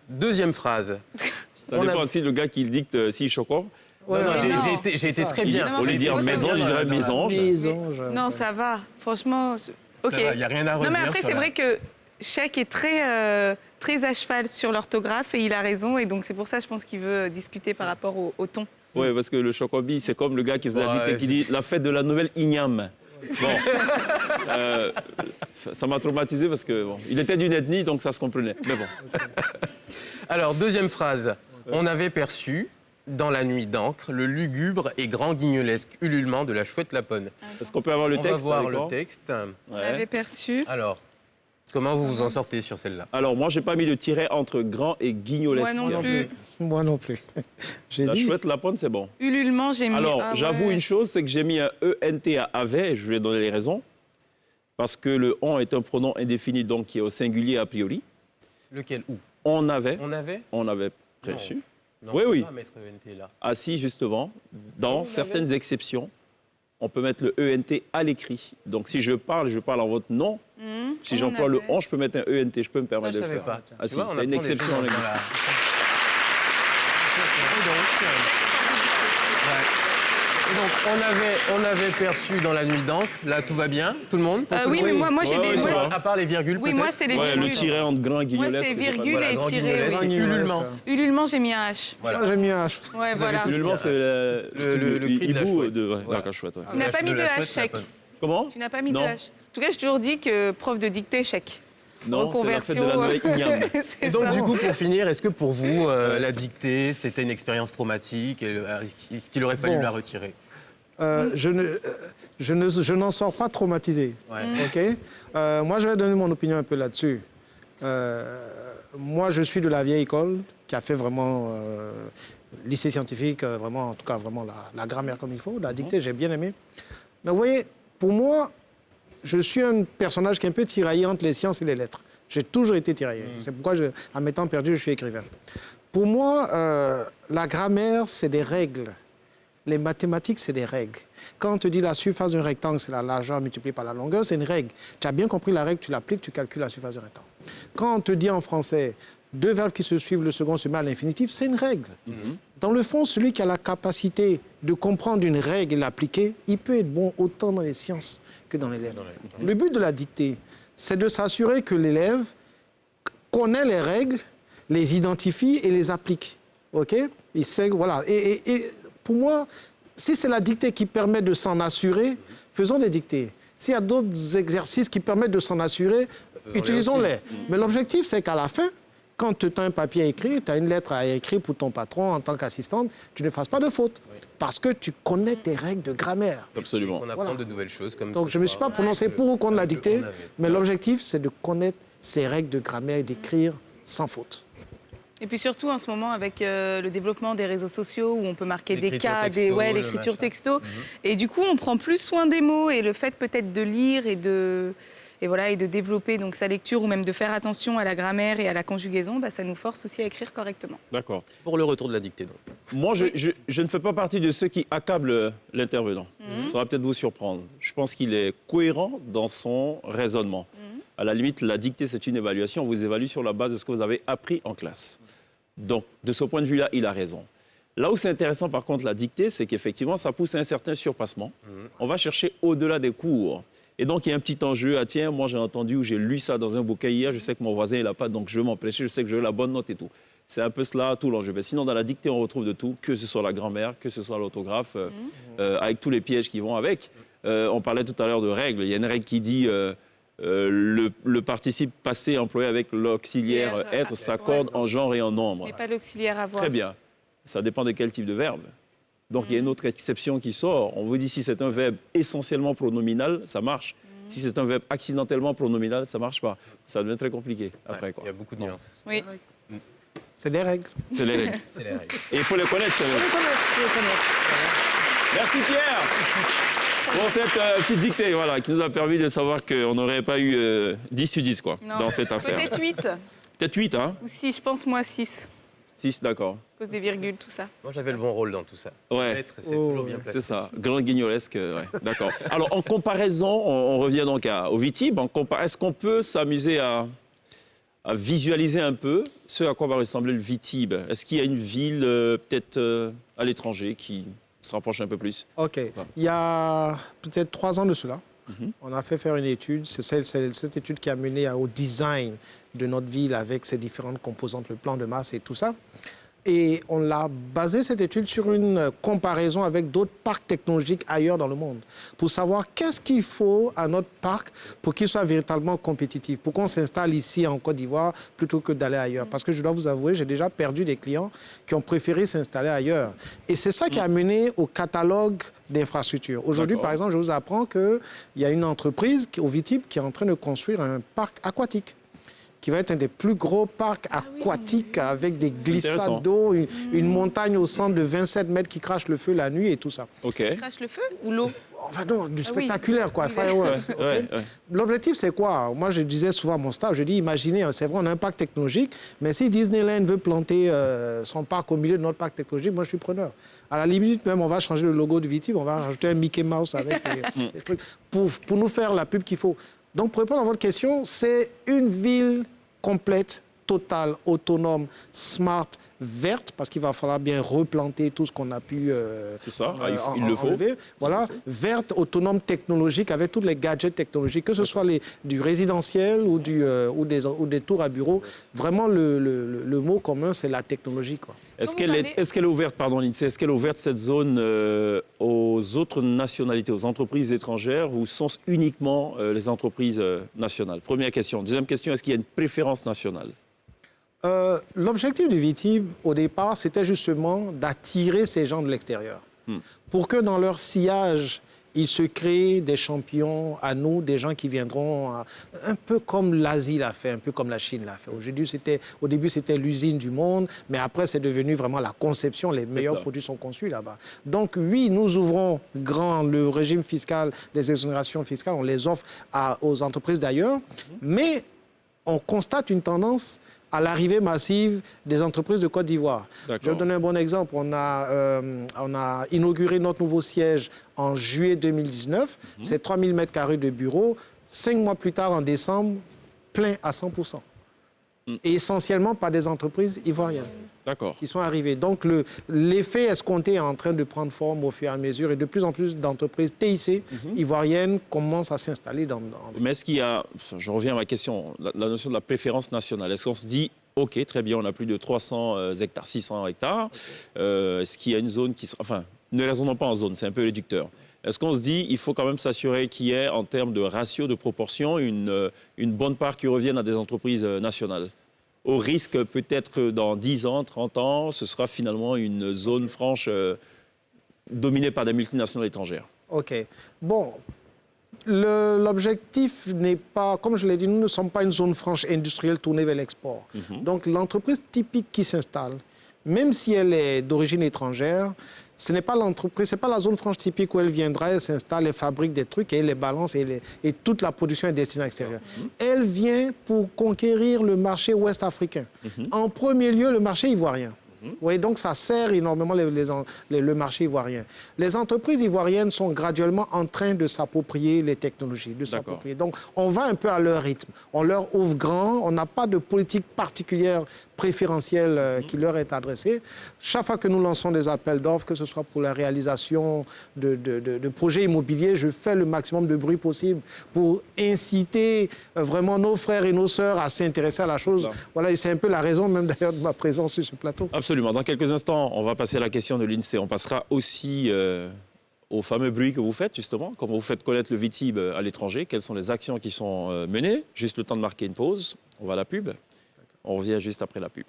deuxième phrase. Ça On dépend a- aussi le gars qui dicte si choquant. Ouais, non, non, ouais. non. j'ai été ça. très Il- bien. Non, Au lieu de dire faut mes savoir. anges, je dirais mes anges. Mes anges. Non, ça va. Franchement, ok. Il n'y a rien à redire. Non, mais après, sur c'est la- vrai que Chèque est très, très à cheval sur l'orthographe et il a raison. Et donc, c'est pour ça, je pense qu'il veut discuter par rapport au ton. Oui, parce que le chocobi, c'est comme le gars qui faisait la Ouais, dictée qui dit la fête de la nouvelle igname. Bon. Ça m'a traumatisé parce que bon, il était d'une ethnie, donc ça se comprenait. Mais bon. Alors, deuxième phrase. On avait perçu, dans la nuit d'encre, le lugubre et grand guignolesque ululement de la chouette laponne. Est-ce qu'on peut avoir le On texte va voir avec le moi? texte. On l'avait perçu. Alors, Comment vous vous en sortez sur celle-là? Alors, moi, j'ai pas mis le tiret entre grand et guignolesque. Moi non plus. Moi non plus. J'ai La dit. chouette lapone, c'est bon. Ululement, j'ai mis... Alors, ah j'avoue ouais. une chose, c'est que j'ai mis un ENT à avait, et je vais donner les raisons. Parce que le on est un pronom indéfini, donc qui est au singulier a priori. Lequel? Où? On avait préçu. Non, Oui, on peut oui. pas mettre ENT là. Ah si, justement, dans On certaines exceptions, on peut mettre le ENT à l'écrit. Donc, si je parle en votre nom. Si j'emploie le on, je peux mettre un ENT, je peux me Ça, permettre je de le savais faire. pas. Ah Tu si, vois, on c'est une apprend des exception. choses en dans linguistique. la- Et donc, on avait perçu dans la nuit d'encre. Là, tout va bien. Tout le monde pour tout Oui, le mais monde moi j'ai Ouais, des... ouais, moi- ça À part les virgules, Oui, peut-être. moi, c'est les Ouais, le virgules. tiret entre grand et Moi, guignolesque. c'est j'ai pas- virgule Voilà, et grand tiré. guignolesque Oui. et ululement. Ululement, j'ai mis un H. Voilà. Moi, j'ai mis un H. Ouais, voilà. tous Ululement, c'est le cri de la hibou chouette. ouais, Voilà. d'accord, chouette. Ouais. Tu n'as pas mis de H, chèque. Comment? Tu n'as pas mis de Non. H. En tout cas, j'ai toujours dit que prof de dictée, chèque. Non, c'est la fête de la nouvelle igname. Et donc, du coup, pour finir, est-ce que pour vous, la dictée, c'était une expérience traumatique? Est-ce qu'il aurait fallu Bon. la retirer? Je n'en sors pas traumatisé. Ouais. OK. Moi, je vais donner mon opinion un peu là-dessus. Moi, je suis de la vieille école qui a fait vraiment lycée scientifique, vraiment, en tout cas, vraiment la grammaire comme il faut. La dictée, j'ai bien aimé. Mais vous voyez, pour moi, je suis un personnage qui est un peu tiraillé entre les sciences et les lettres. J'ai toujours été tiraillé. C'est pourquoi, à mes temps perdus, je suis écrivain. Pour moi, la grammaire, c'est des règles. Les mathématiques, c'est des règles. Quand on te dit la surface d'un rectangle, c'est la largeur multipliée par la longueur, c'est une règle. Tu as bien compris la règle, tu l'appliques, tu calcules la surface d'un rectangle. Quand on te dit en français, deux verbes qui se suivent, le second se met à l'infinitif, c'est une règle. Dans le fond, celui qui a la capacité de comprendre une règle et l'appliquer, il peut être bon autant dans les sciences que dans les lettres. Le but de la dictée, c'est de s'assurer que l'élève connaît les règles, les identifie et les applique. OK? Il sait, voilà. Et pour moi, si c'est la dictée qui permet de s'en assurer, faisons des dictées. S'il y a d'autres exercices qui permettent de s'en assurer, utilisons-les. Mais l'objectif, c'est qu'à la fin, quand tu as un papier à écrire, tu as une lettre à écrire pour ton patron en tant qu'assistante, tu ne fasses pas de faute. Parce que tu connais tes règles de grammaire. Absolument. On apprend de nouvelles choses comme Donc ce je ne me suis soir. pas prononcé pour ou contre la dictée, on avait. mais l'objectif, c'est de connaître ces règles de grammaire et d'écrire sans faute. Et puis surtout en ce moment avec le développement des réseaux sociaux où on peut marquer des L'écriture cas, texto, le l'écriture machin. texto. Et du coup, on prend plus soin des mots et le fait peut-être de lire et de développer donc sa lecture ou même de faire attention à la grammaire et à la conjugaison, bah, ça nous force aussi à écrire correctement. D'accord. Pour le retour de la dictée, donc. Moi, je ne fais pas partie de ceux qui accablent l'intervenant. Ça va peut-être vous surprendre. Je pense qu'il est cohérent dans son raisonnement. À la limite, la dictée, c'est une évaluation. On vous évalue sur la base de ce que vous avez appris en classe. Donc, de ce point de vue-là, il a raison. Là où c'est intéressant, par contre, la dictée, c'est qu'effectivement, ça pousse à un certain surpassement. On va chercher au-delà des cours. Et donc, il y a un petit enjeu. Ah tiens, moi, j'ai entendu ou j'ai lu ça dans un bouquin hier. Je sais que mon voisin, il n'a pas, donc je veux m'empêcher. Je sais que je veux la bonne note et tout. C'est un peu cela, tout l'enjeu. Mais sinon, dans la dictée, on retrouve de tout, que ce soit la grammaire, que ce soit l'orthographe, avec tous les pièges qui vont avec. On parlait tout à l'heure de règles. Il y a une règle qui dit le participe passé employé avec l'auxiliaire être s'accorde en genre et en nombre. Mais pas l'auxiliaire avoir. Très bien. Ça dépend de quel type de verbe. Donc, il y a une autre exception qui sort. On vous dit si c'est un verbe essentiellement pronominal, ça marche. Si c'est un verbe accidentellement pronominal, ça ne marche pas. Ça devient très compliqué après. Ouais, Quoi. il y a beaucoup de nuances. Oui. C'est des règles. C'est les règles. C'est les règles. Et il faut les connaître, ces règles. Merci Pierre pour cette petite dictée voilà, qui nous a permis de savoir qu'on n'aurait pas eu 10 sur 10 quoi, Non. dans cette affaire. Peut-être 8 Peut-être 8, hein ou 6, je pense moi 6, 6, d'accord. à cause des virgules, tout ça. Moi, j'avais le bon rôle dans tout ça. Ouais. Être, c'est toujours bien placé. C'est ça, grand guignolesque, ouais, d'accord. Alors, en comparaison, on revient donc au Vitib. Est-ce qu'on peut s'amuser à visualiser un peu ce à quoi va ressembler le Vitib? Est-ce qu'il y a une ville, peut-être à l'étranger, qui se rapproche un peu plus? OK. Il y a peut-être 3 ans de cela, on a fait faire une étude. C'est cette étude qui a mené au design de notre ville avec ses différentes composantes, le plan de masse et tout ça. Et on l'a basé, cette étude, sur une comparaison avec d'autres parcs technologiques ailleurs dans le monde, pour savoir qu'est-ce qu'il faut à notre parc pour qu'il soit véritablement compétitif, pour qu'on s'installe ici en Côte d'Ivoire plutôt que d'aller ailleurs. Parce que je dois vous avouer, j'ai déjà perdu des clients qui ont préféré s'installer ailleurs. Et c'est ça qui a mené au catalogue d'infrastructures. Aujourd'hui, par exemple, je vous apprends qu'il y a une entreprise au Vitib qui est en train de construire un parc aquatique, qui va être un des plus gros parcs aquatiques avec des glissades d'eau, une montagne au centre de 27 mètres qui crache le feu la nuit et tout ça. Qui crache le feu ou l'eau? Enfin non, du spectaculaire, quoi, fireworks. L'objectif, c'est quoi? Moi, je disais souvent à mon staff, je dis, imaginez, c'est vrai, on a un parc technologique, mais si Disneyland veut planter son parc au milieu de notre parc technologique, moi, je suis preneur. À la limite, même, on va changer le logo du Vitib, on va rajouter un Mickey Mouse avec des trucs pour nous faire la pub qu'il faut. Donc, pour répondre à votre question, c'est une ville complète, totale, autonome, smart, verte, parce qu'il va falloir bien replanter tout ce qu'on a pu c'est ça, il le faut. Enlever. Voilà, verte, autonome, technologique, avec tous les gadgets technologiques, que ce soit du résidentiel ou des tours à bureaux. Vraiment, le mot commun, c'est la technologie, quoi. Est-ce qu'elle est ouverte, pardon, Lindsay, est-ce qu'elle est ouverte, cette zone, aux autres nationalités, aux entreprises étrangères, ou sont uniquement les entreprises nationales? Première question. Deuxième question, est-ce qu'il y a une préférence nationale? L'objectif du Vitib, au départ, c'était justement d'attirer ces gens de l'extérieur. Pour que dans leur sillage, ils se créent des champions à nous, des gens qui viendront un peu comme l'Asie l'a fait, un peu comme la Chine l'a fait. Au début, c'était l'usine du monde, mais après, c'est devenu vraiment la conception. Les meilleurs produits sont conçus là-bas. Donc oui, nous ouvrons grand le régime fiscal, les exonérations fiscales, on les offre aux entreprises d'ailleurs, mais on constate une tendance à l'arrivée massive des entreprises de Côte d'Ivoire. Je vais vous donner un bon exemple. On a inauguré notre nouveau siège en juillet 2019. C'est 3000 m² de bureaux. 5 mois plus tard, en décembre, plein à 100%. Et essentiellement par des entreprises ivoiriennes qui sont arrivées. Donc l'effet escompté est en train de prendre forme au fur et à mesure, et de plus en plus d'entreprises TIC ivoiriennes commencent à s'installer dans... Mais est-ce qu'il y a, je reviens à ma question, la notion de la préférence nationale, est-ce qu'on se dit, OK, très bien, on a plus de 300 hectares, 600 hectares, est-ce qu'il y a une zone qui... Enfin, ne raisonnons pas en zone, c'est un peu réducteur. Est-ce qu'on se dit il faut quand même s'assurer qu'il y ait, en termes de ratio, de proportion, une bonne part qui revienne à des entreprises nationales? Au risque, peut-être, dans 10 ans, 30 ans, ce sera finalement une zone franche dominée par des multinationales étrangères. OK. Bon, l'objectif n'est pas... Comme je l'ai dit, nous ne sommes pas une zone franche industrielle tournée vers l'export. Donc, l'entreprise typique qui s'installe, même si elle est d'origine étrangère, ce n'est pas l'entreprise, c'est pas la zone franche typique où elle viendra, elle s'installe, elle fabrique des trucs et elle les balance et toute la production est destinée à l'extérieur. Elle vient pour conquérir le marché ouest-africain. En premier lieu, le marché ivoirien. Vous voyez, donc ça sert énormément le marché ivoirien. Les entreprises ivoiriennes sont graduellement en train de s'approprier les technologies, Donc on va un peu à leur rythme. On leur ouvre grand, on n'a pas de politique particulière préférentielle qui leur est adressée. Chaque fois que nous lançons des appels d'offres, que ce soit pour la réalisation de projets immobiliers, je fais le maximum de bruit possible pour inciter vraiment nos frères et nos sœurs à s'intéresser à la chose. Voilà, et c'est un peu la raison même d'ailleurs de ma présence sur ce plateau. Absolument. Dans quelques instants, on va passer à la question de l'INSEE. On passera aussi au fameux bruit que vous faites, justement. Comment vous faites connaître le Vitib à l'étranger? Quelles sont les actions qui sont menées? Juste le temps de marquer une pause. On va à la pub. On revient juste après la pub.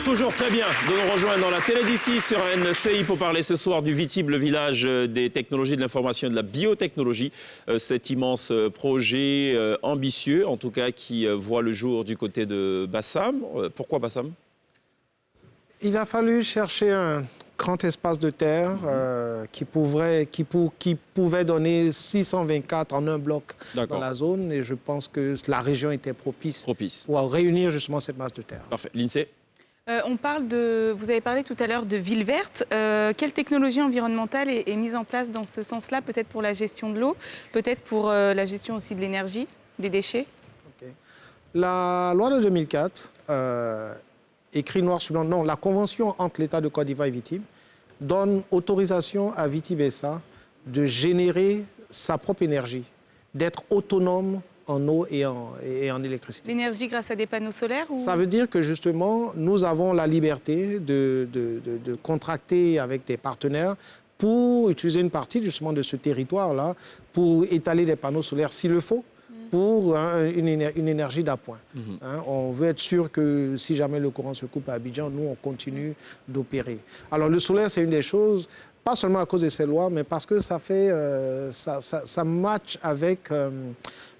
Toujours très bien de nous rejoindre dans la télé d'ici sur NCI pour parler ce soir du Vitib, le village des technologies de l'information et de la biotechnologie. Cet immense projet ambitieux, en tout cas, qui voit le jour du côté de Bassam. Pourquoi Bassam? Il a fallu chercher un grand espace de terre qui pouvait donner 624 en un bloc dans la zone. Et je pense que la région était propice. Pour réunir justement cette masse de terre. Parfait. L'INSEE. Vous avez parlé tout à l'heure de ville verte. Quelle technologie environnementale est mise en place dans ce sens-là? Peut-être pour la gestion de l'eau, peut-être pour la gestion aussi de l'énergie, des déchets? La loi de 2004, écrit noir sur blanc, non, la convention entre l'État de Côte d'Ivoire et Vitib donne autorisation à Vitib SA de générer sa propre énergie, d'être autonome en eau et en électricité. L'énergie grâce à des panneaux solaires ou... Ça veut dire que justement, nous avons la liberté de contracter avec des partenaires pour utiliser une partie justement de ce territoire-là pour étaler des panneaux solaires s'il le faut, pour une énergie d'appoint. On veut être sûr que si jamais le courant se coupe à Abidjan, nous, on continue d'opérer. Alors le solaire, c'est une des choses, pas seulement à cause de ces lois, mais parce que ça fait, ça match avec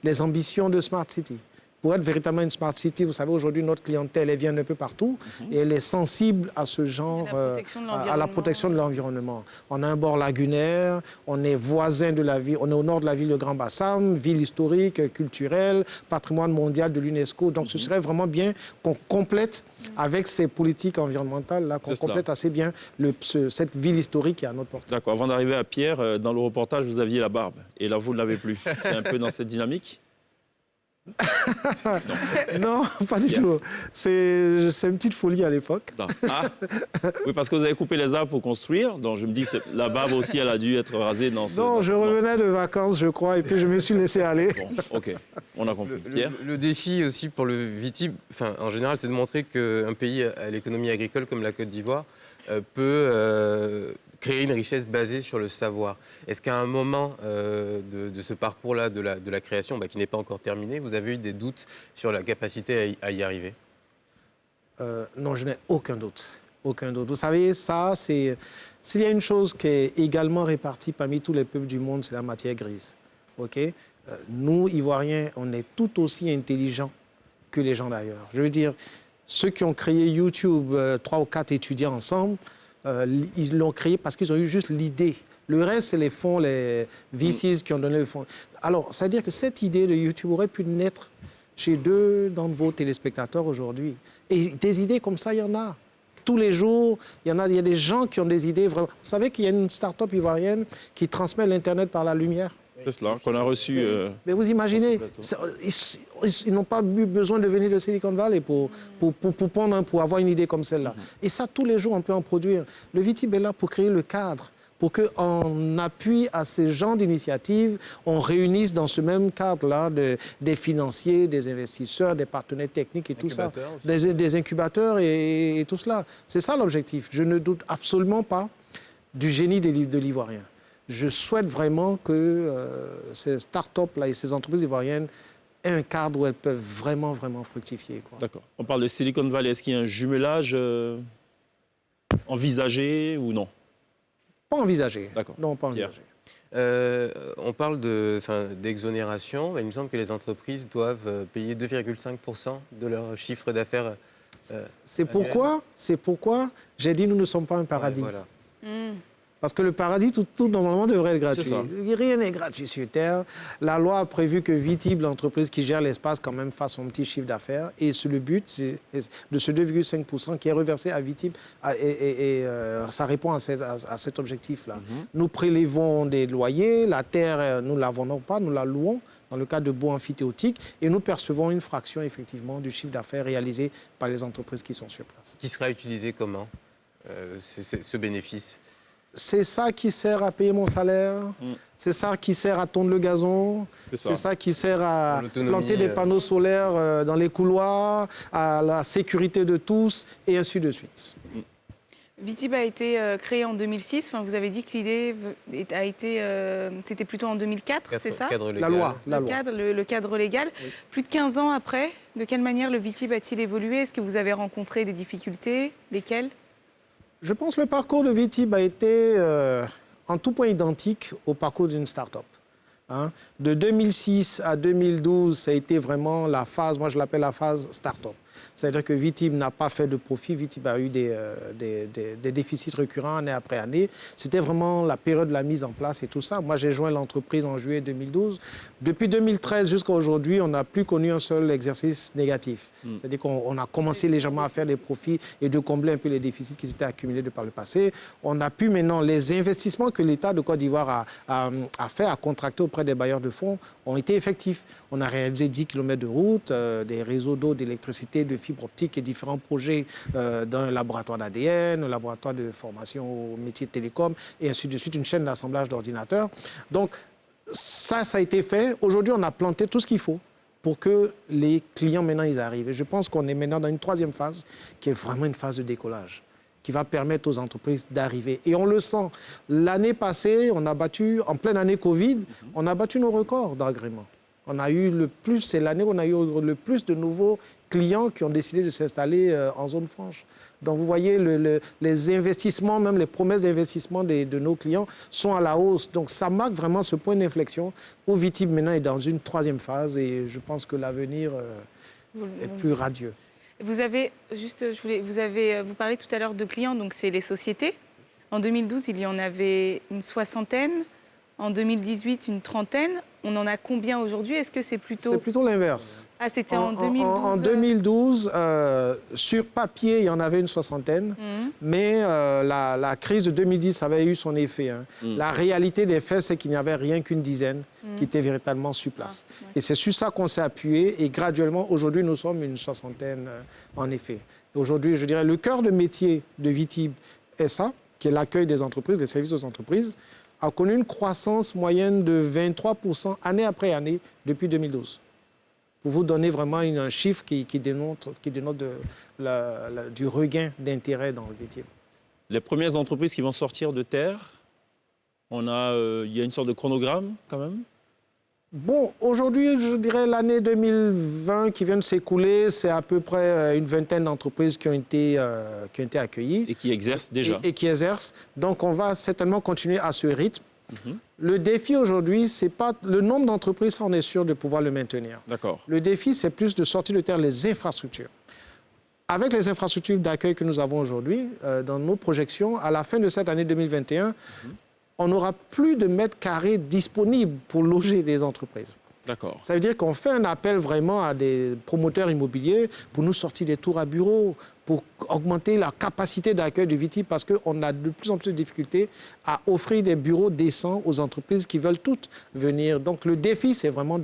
les ambitions de Smart City. Pour être véritablement une Smart City, vous savez, aujourd'hui, notre clientèle, elle vient un peu partout et elle est sensible à ce genre, à la protection de l'environnement. On a un bord lagunaire, on est voisin de la ville, on est au nord de la ville de Grand Bassam, ville historique, culturelle, patrimoine mondial de l'UNESCO. Donc, ce serait vraiment bien qu'on complète avec ces politiques environnementales-là, qu'on complète assez bien cette ville historique qui est à notre portée. D'accord. Avant d'arriver à Pierre, dans le reportage, vous aviez la barbe et là, vous ne l'avez plus. C'est un peu dans cette dynamique? Non, pas du tout. C'est une petite folie à l'époque. Oui, parce que vous avez coupé les arbres pour construire. Donc je me dis que la barbe aussi, elle a dû être rasée dans ce... Non, je revenais de vacances, je crois, et puis je me suis laissé aller. Bon, ok, on a compris. Pierre ? Le défi aussi pour le Vitib, en général, c'est de montrer qu'un pays à l'économie agricole comme la Côte d'Ivoire peut créer une richesse basée sur le savoir. Est-ce qu'à un moment de ce parcours-là, de la création, qui n'est pas encore terminé, vous avez eu des doutes sur la capacité à y arriver? Non, je n'ai aucun doute. Aucun doute. Vous savez, ça, c'est... S'il y a une chose qui est également répartie parmi tous les peuples du monde, c'est la matière grise. OK? Nous, Ivoiriens, on est tout aussi intelligents que les gens d'ailleurs. Je veux dire, ceux qui ont créé YouTube, 3 ou 4 étudiants ensemble, ils l'ont créé parce qu'ils ont eu juste l'idée. Le reste, c'est les fonds, les VCs qui ont donné le fonds. Alors, ça veut dire que cette idée de YouTube aurait pu naître chez deux d'entre vos téléspectateurs aujourd'hui. Et des idées comme ça, il y en a. Tous les jours, il y a des gens qui ont des idées vraiment. Vous savez qu'il y a une start-up ivoirienne qui transmet l'Internet par la lumière. C'est cela qu'on a reçu. Mais vous imaginez, ils n'ont pas eu besoin de venir de Silicon Valley pour avoir une idée comme celle-là. Et ça, tous les jours, on peut en produire. Le Vitib est là pour créer le cadre, pour qu'en appui à ces genres d'initiatives, on réunisse dans ce même cadre-là des financiers, des investisseurs, des partenaires techniques et tout ça. Des incubateurs et tout cela. C'est ça l'objectif. Je ne doute absolument pas du génie de l'Ivoirien. Je souhaite vraiment que ces start-up-là et ces entreprises ivoiriennes aient un cadre où elles peuvent vraiment, vraiment fructifier. D'accord. On parle de Silicon Valley. Est-ce qu'il y a un jumelage envisagé ou non? Pas envisagé. D'accord. Non, pas envisagé. On parle d'exonération. Il me semble que les entreprises doivent payer 2,5% de leur chiffre d'affaires. C'est pourquoi j'ai dit nous ne sommes pas un paradis. Voilà. Parce que le paradis, tout normalement devrait être gratuit. Rien n'est gratuit sur Terre. La loi a prévu que Vitib, l'entreprise qui gère l'espace, quand même fasse son petit chiffre d'affaires. Et le but de ce 2,5% qui est reversé à Vitib. Et ça répond à cet objectif-là. Nous prélevons des loyers. La terre, nous ne la vendons pas, nous la louons dans le cadre de baux amphithéotiques. Et nous percevons une fraction, effectivement, du chiffre d'affaires réalisé par les entreprises qui sont sur place. Qui sera utilisé comment, ce bénéfice? C'est ça qui sert à payer mon salaire, c'est ça qui sert à tondre le gazon, c'est ça qui sert à planter des panneaux solaires dans les couloirs, à la sécurité de tous, et ainsi de suite. Vitib a été créé en 2006. Vous avez dit que l'idée a été... c'était plutôt en 2004, c'est ça? La loi. Le cadre légal. Oui. Plus de 15 ans après, de quelle manière le Vitib a-t-il évolué? Est-ce que vous avez rencontré des difficultés? Lesquelles? Je pense que le parcours de Vitib a été en tout point identique au parcours d'une start-up. De 2006 à 2012, ça a été vraiment la phase, moi je l'appelle la phase start-up. C'est-à-dire que Vitib n'a pas fait de profit, Vitib a eu des déficits récurrents année après année. C'était vraiment la période de la mise en place et tout ça. Moi, j'ai joint l'entreprise en juillet 2012. Depuis 2013 jusqu'à aujourd'hui, on n'a plus connu un seul exercice négatif. C'est-à-dire qu'on a commencé légèrement à faire des profits et de combler un peu les déficits qui s'étaient accumulés de par le passé. On a pu maintenant, les investissements que l'État de Côte d'Ivoire a fait, a contracté auprès des bailleurs de fonds, ont été effectifs. On a réalisé 10 km de route, des réseaux d'eau, d'électricité, de fibre optique et différents projets dans un laboratoire d'ADN, un laboratoire de formation au métier de télécom et ainsi de suite, une chaîne d'assemblage d'ordinateurs. Donc, ça a été fait. Aujourd'hui, on a planté tout ce qu'il faut pour que les clients, maintenant, ils arrivent. Et je pense qu'on est maintenant dans une troisième phase qui est vraiment une phase de décollage, qui va permettre aux entreprises d'arriver. Et on le sent. L'année passée, on a battu, en pleine année Covid, on a battu nos records d'agrément. On a eu le plus, c'est l'année où on a eu le plus de nouveaux clients qui ont décidé de s'installer en zone franche. Donc vous voyez, les investissements, même les promesses d'investissement de nos clients sont à la hausse. Donc ça marque vraiment ce point d'inflexion où Vitib maintenant est dans une troisième phase et je pense que l'avenir est plus radieux. Vous avez, vous parlez tout à l'heure de clients, donc c'est les sociétés. En 2012, il y en avait une soixantaine. En 2018, une trentaine. On en a combien aujourd'hui? Est-ce que c'est plutôt... C'est plutôt l'inverse. Ah, c'était en 2012 En 2012, sur papier, il y en avait une soixantaine. Mais la crise de 2010 avait eu son effet. Hein. La réalité des faits, c'est qu'il n'y avait rien qu'une dizaine qui était véritablement sur place. Et c'est sur ça qu'on s'est appuyé. Et graduellement, aujourd'hui, nous sommes une soixantaine, en effet. Aujourd'hui, je dirais, le cœur de métier de Vitib est ça, qui est l'accueil des entreprises, les services aux entreprises, a connu une croissance moyenne de 23% année après année depuis 2012. Pour vous donner vraiment un chiffre qui dénote du regain d'intérêt dans le Vitib. Les premières entreprises qui vont sortir de terre, il y a une sorte de chronogramme quand même? Bon, aujourd'hui, je dirais l'année 2020 qui vient de s'écouler, c'est à peu près une vingtaine d'entreprises qui ont été accueillies. Et qui exercent déjà. Et qui exercent. Donc, on va certainement continuer à ce rythme. Le défi aujourd'hui, c'est pas le nombre d'entreprises, on est sûr de pouvoir le maintenir. D'accord. Le défi, c'est plus de sortir de terre les infrastructures. Avec les infrastructures d'accueil que nous avons aujourd'hui, dans nos projections, à la fin de cette année 2021, on n'aura plus de mètres carrés disponibles pour loger des entreprises. D'accord. Ça veut dire qu'on fait un appel vraiment à des promoteurs immobiliers pour nous sortir des tours à bureaux, pour augmenter la capacité d'accueil du Vitib parce qu'on a de plus en plus de difficultés à offrir des bureaux décents aux entreprises qui veulent toutes venir. Donc le défi, c'est vraiment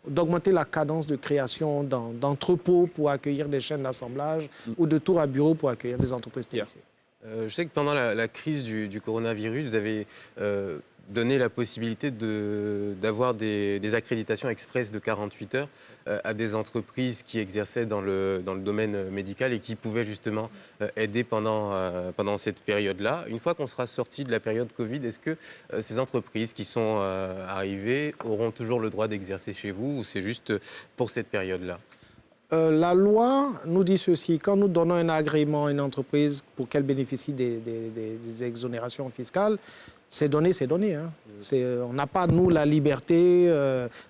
d'augmenter la cadence de création d'entrepôts pour accueillir des chaînes d'assemblage ou de tours à bureaux pour accueillir des entreprises techniciennes. Je sais que pendant la crise du coronavirus, vous avez donné la possibilité d'avoir des accréditations express de 48 heures à des entreprises qui exerçaient dans le domaine médical et qui pouvaient justement aider pendant cette période-là. Une fois qu'on sera sorti de la période Covid, est-ce que ces entreprises qui sont arrivées auront toujours le droit d'exercer chez vous ou c'est juste pour cette période-là ? La loi nous dit ceci, quand nous donnons un agrément à une entreprise pour qu'elle bénéficie des exonérations fiscales, c'est donné, c'est donné. Hein. On n'a pas, nous, la liberté,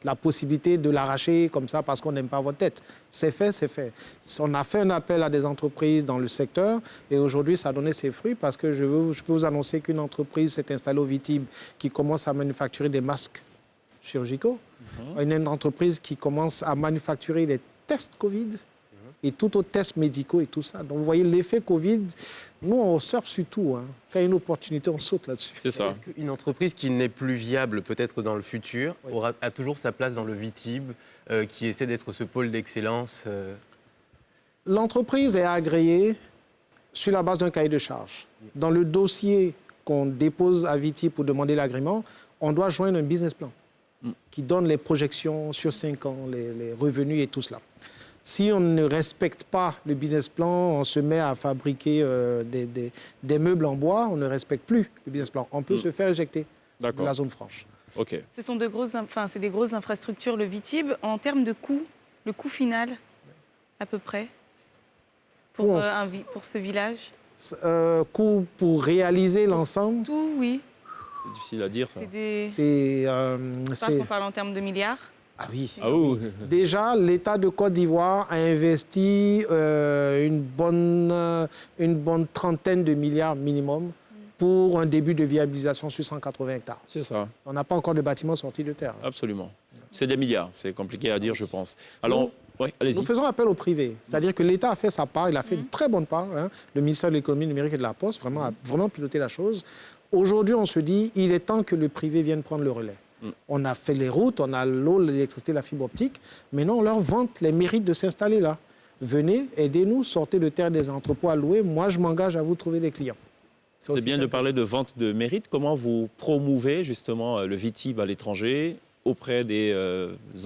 la possibilité de l'arracher comme ça parce qu'on n'aime pas votre tête. C'est fait, c'est fait. On a fait un appel à des entreprises dans le secteur et aujourd'hui, ça a donné ses fruits parce que je peux vous annoncer qu'une entreprise s'est installée au Vitib qui commence à manufacturer des masques chirurgicaux. Une entreprise qui commence à manufacturer des tests Covid et tout aux tests médicaux et tout ça. Donc, vous voyez, l'effet Covid, nous, on surfe sur tout. Hein. Quand il y a une opportunité, on saute là-dessus. C'est ça. Est-ce qu'une entreprise qui n'est plus viable, peut-être dans le futur, a toujours sa place dans le Vitib, qui essaie d'être ce pôle d'excellence L'entreprise est agréée sur la base d'un cahier de charges. Dans le dossier qu'on dépose à Vitib pour demander l'agrément, on doit joindre un business plan qui donne les projections sur 5 ans, les revenus et tout cela. Si on ne respecte pas le business plan, on se met à fabriquer des meubles en bois, on ne respecte plus le business plan. On peut se faire éjecter de la zone franche. Ok. Ce sont c'est des grosses infrastructures, le Vitib. En termes de coût, le coût final, à peu près, pour ce village Coût pour réaliser l'ensemble. Tout, oui. C'est difficile à dire, ça. Je pense qu'on parle en termes de milliards. Ah oui. Ah oui. Déjà, l'État de Côte d'Ivoire a investi une bonne trentaine de milliards minimum pour un début de viabilisation sur 180 hectares. C'est ça, On n'a pas encore de bâtiments sortis de terre. absolument. C'est des milliards, c'est compliqué à dire, je pense. Alors, oui, allez-y. Nous faisons appel au privé. C'est-à-dire que l'État a fait sa part, il a fait une très bonne part. Hein. Le ministère de l'économie numérique et de la Poste a vraiment piloté la chose. Aujourd'hui, on se dit, il est temps que le privé vienne prendre le relais. On a fait les routes, on a l'eau, l'électricité, la fibre optique. Maintenant, on leur vante les mérites de s'installer là. Venez, aidez-nous, sortez de terre des entrepôts à louer. Moi, je m'engage à vous trouver des clients. C'est bien de parler de vente de mérite. Comment vous promouvez justement le VITIB à l'étranger auprès des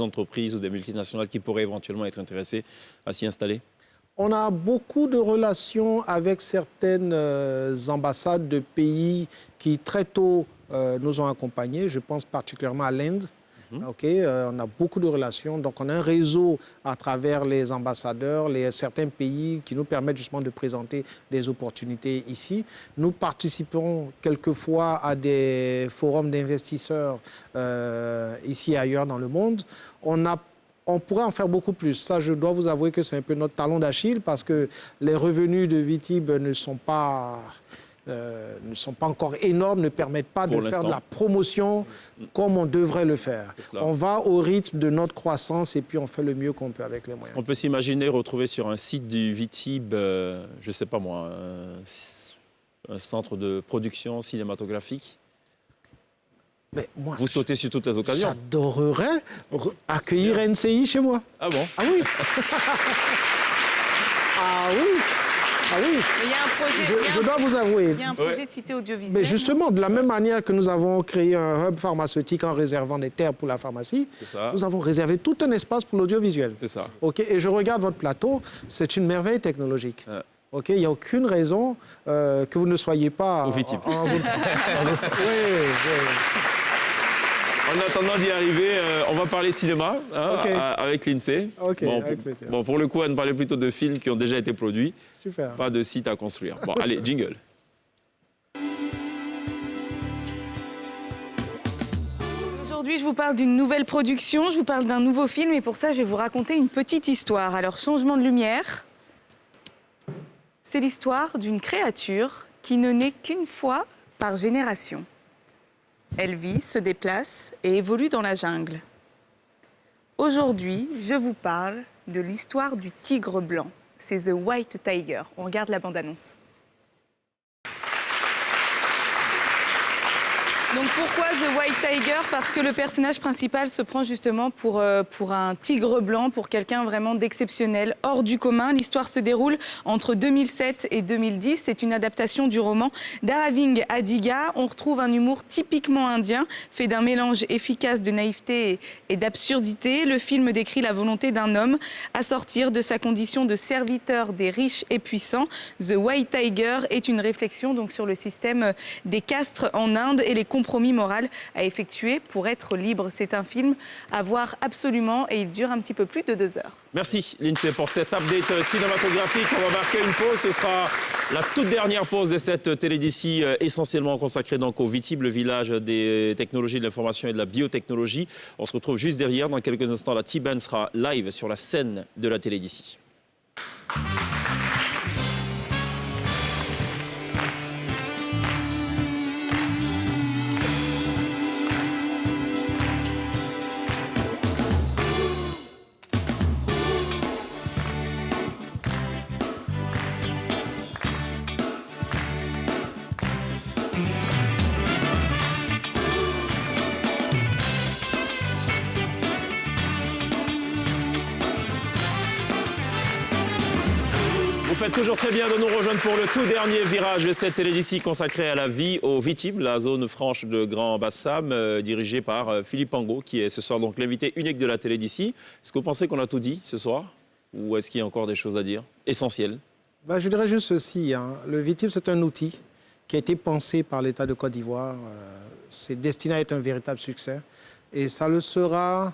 entreprises ou des multinationales qui pourraient éventuellement être intéressées à s'y installer? On a beaucoup de relations avec certaines ambassades de pays qui très tôt nous ont accompagnés. Je pense particulièrement à l'Inde. On a beaucoup de relations. Donc, on a un réseau à travers les ambassadeurs, certains pays qui nous permettent justement de présenter des opportunités ici. Nous participons quelquefois à des forums d'investisseurs ici et ailleurs dans le monde. On pourrait en faire beaucoup plus. Ça, je dois vous avouer que c'est un peu notre talon d'Achille parce que les revenus de VITIB ne sont pas encore énormes, ne permettent pas de faire de la promotion comme on devrait le faire. On va au rythme de notre croissance et puis on fait le mieux qu'on peut avec les moyens. On peut s'imaginer retrouver sur un site du VITIB, je ne sais pas moi, un centre de production cinématographique. Mais moi, vous sautez sur toutes les occasions. J'adorerais accueillir NCI chez moi. Ah bon? Ah oui. Ah oui. Ah oui. Mais il y a un projet. Je dois vous avouer. Il y a un projet de cité audiovisuelle. Mais justement, de la même manière que nous avons créé un hub pharmaceutique en réservant des terres pour la pharmacie, nous avons réservé tout un espace pour l'audiovisuel. C'est ça. Et je regarde votre plateau, c'est une merveille technologique. Il n'y a aucune raison que vous ne soyez pas au VITIB. En zone. Oui. En attendant d'y arriver, on va parler cinéma avec l'INSEE. Avec plaisir. Bon, pour le coup, on va parler plutôt de films qui ont déjà été produits. Super. Pas de sites à construire. Bon, allez, jingle. Aujourd'hui, je vous parle d'une nouvelle production, je vous parle d'un nouveau film et pour ça, je vais vous raconter une petite histoire. Alors, changement de lumière, c'est l'histoire d'une créature qui ne naît qu'une fois par génération. Elle vit, se déplace et évolue dans la jungle. Aujourd'hui, je vous parle de l'histoire du tigre blanc. C'est The White Tiger. On regarde la bande-annonce. Donc pourquoi The White Tiger? Parce que le personnage principal se prend justement pour un tigre blanc, pour quelqu'un vraiment d'exceptionnel, hors du commun. L'histoire se déroule entre 2007 et 2010. C'est une adaptation du roman d'Aravind Adiga. On retrouve un humour typiquement indien, fait d'un mélange efficace de naïveté et d'absurdité. Le film décrit la volonté d'un homme à sortir de sa condition de serviteur des riches et puissants. The White Tiger est une réflexion donc sur le système des castes en Inde et les compromis moral à effectuer pour être libre. C'est un film à voir absolument et il dure un petit peu plus de 2 heures. Merci l'INSEE pour cet update cinématographique. On va marquer une pause. Ce sera la toute dernière pause de cette télédécie essentiellement consacrée donc au VITIB, le village des technologies de l'information et de la biotechnologie. On se retrouve juste derrière. Dans quelques instants, la T-Band sera live sur la scène de la télédécie. Vous faites toujours très bien de nous rejoindre pour le tout dernier virage de cette télédécie consacrée à la vie au VITIB, la zone franche de Grand Bassam, dirigée par Philippe Angot, qui est ce soir donc l'invité unique de la télédécie. Est-ce que vous pensez qu'on a tout dit ce soir? Ou est-ce qu'il y a encore des choses à dire essentielles? Je dirais juste ceci. Le VITIB, c'est un outil qui a été pensé par l'État de Côte d'Ivoire. C'est destiné à être un véritable succès. Et ça le sera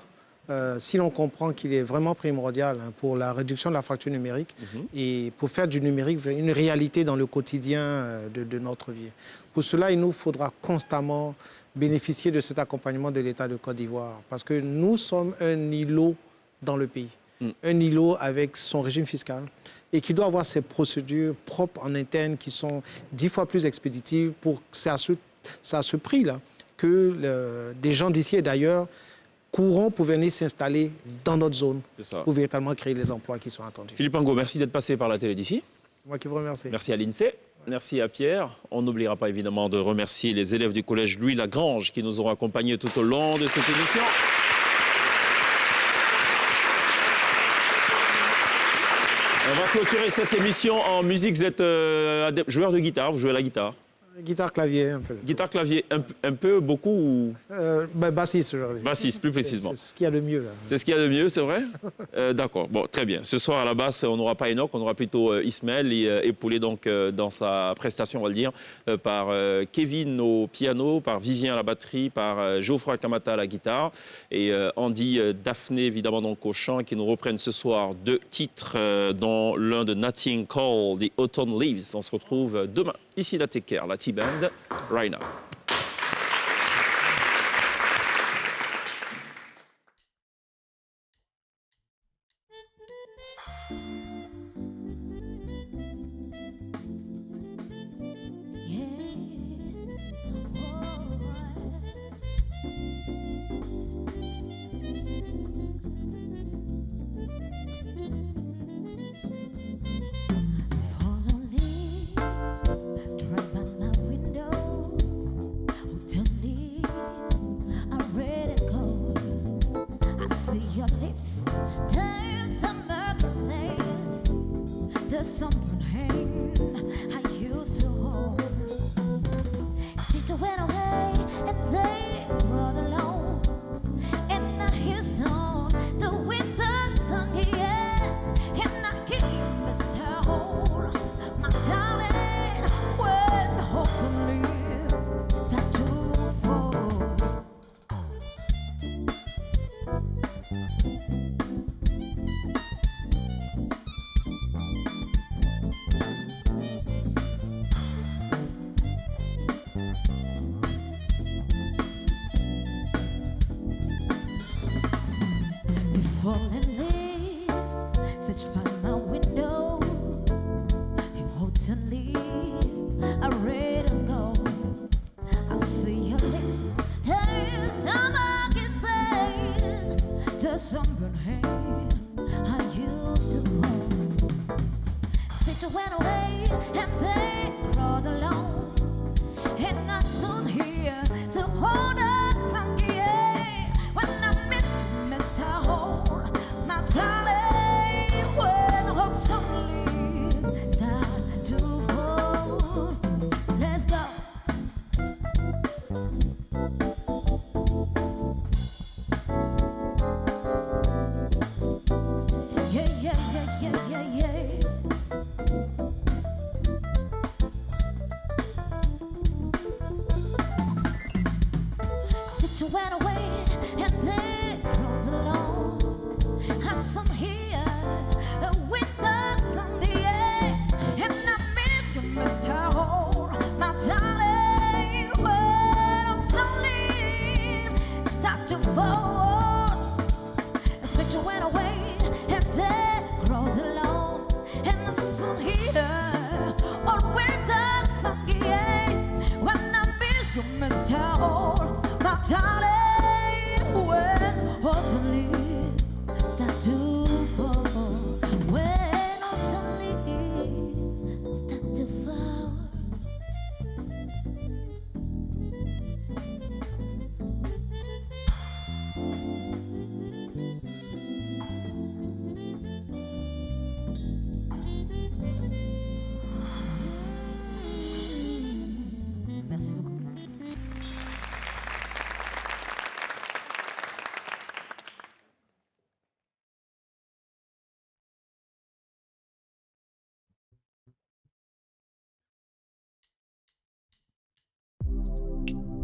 si l'on comprend qu'il est vraiment primordial pour la réduction de la fracture numérique et pour faire du numérique une réalité dans le quotidien de notre vie. Pour cela, il nous faudra constamment bénéficier de cet accompagnement de l'État de Côte d'Ivoire parce que nous sommes un îlot dans le pays, un îlot avec son régime fiscal et qui doit avoir ses procédures propres en interne qui sont 10 fois plus expéditives pour c'est à ce prix-là que des gens d'ici et d'ailleurs courront pour venir s'installer dans notre zone pour véritablement créer les emplois qui sont attendus. Philippe Angot, merci d'être passé par la télé d'ici. C'est moi qui vous remercie. Merci à l'INSEE. Merci à Pierre. On n'oubliera pas évidemment de remercier les élèves du collège Louis Lagrange qui nous ont accompagnés tout au long de cette émission. On va clôturer cette émission en musique. Vous êtes joueur de guitare, vous jouez à la guitare. Guitare-clavier, un peu. Guitare-clavier, un peu, beaucoup ou... Bassiste aujourd'hui. Bassiste, plus précisément. C'est ce qu'il y a de mieux là. C'est ce qu'il y a de mieux, c'est vrai. D'accord, bon, très bien. Ce soir à la basse, on n'aura pas Enoch, on aura plutôt Ismaël, épaulé donc dans sa prestation, on va le dire, par Kevin au piano, par Vivien à la batterie, par Geoffroy Kamata à la guitare et Andy Daphné évidemment donc au chant, qui nous reprennent ce soir 2 titres dont l'un de Nat King Cole, The Autumn Leaves. On se retrouve demain. Ici la Take Care, la T-Band, right now.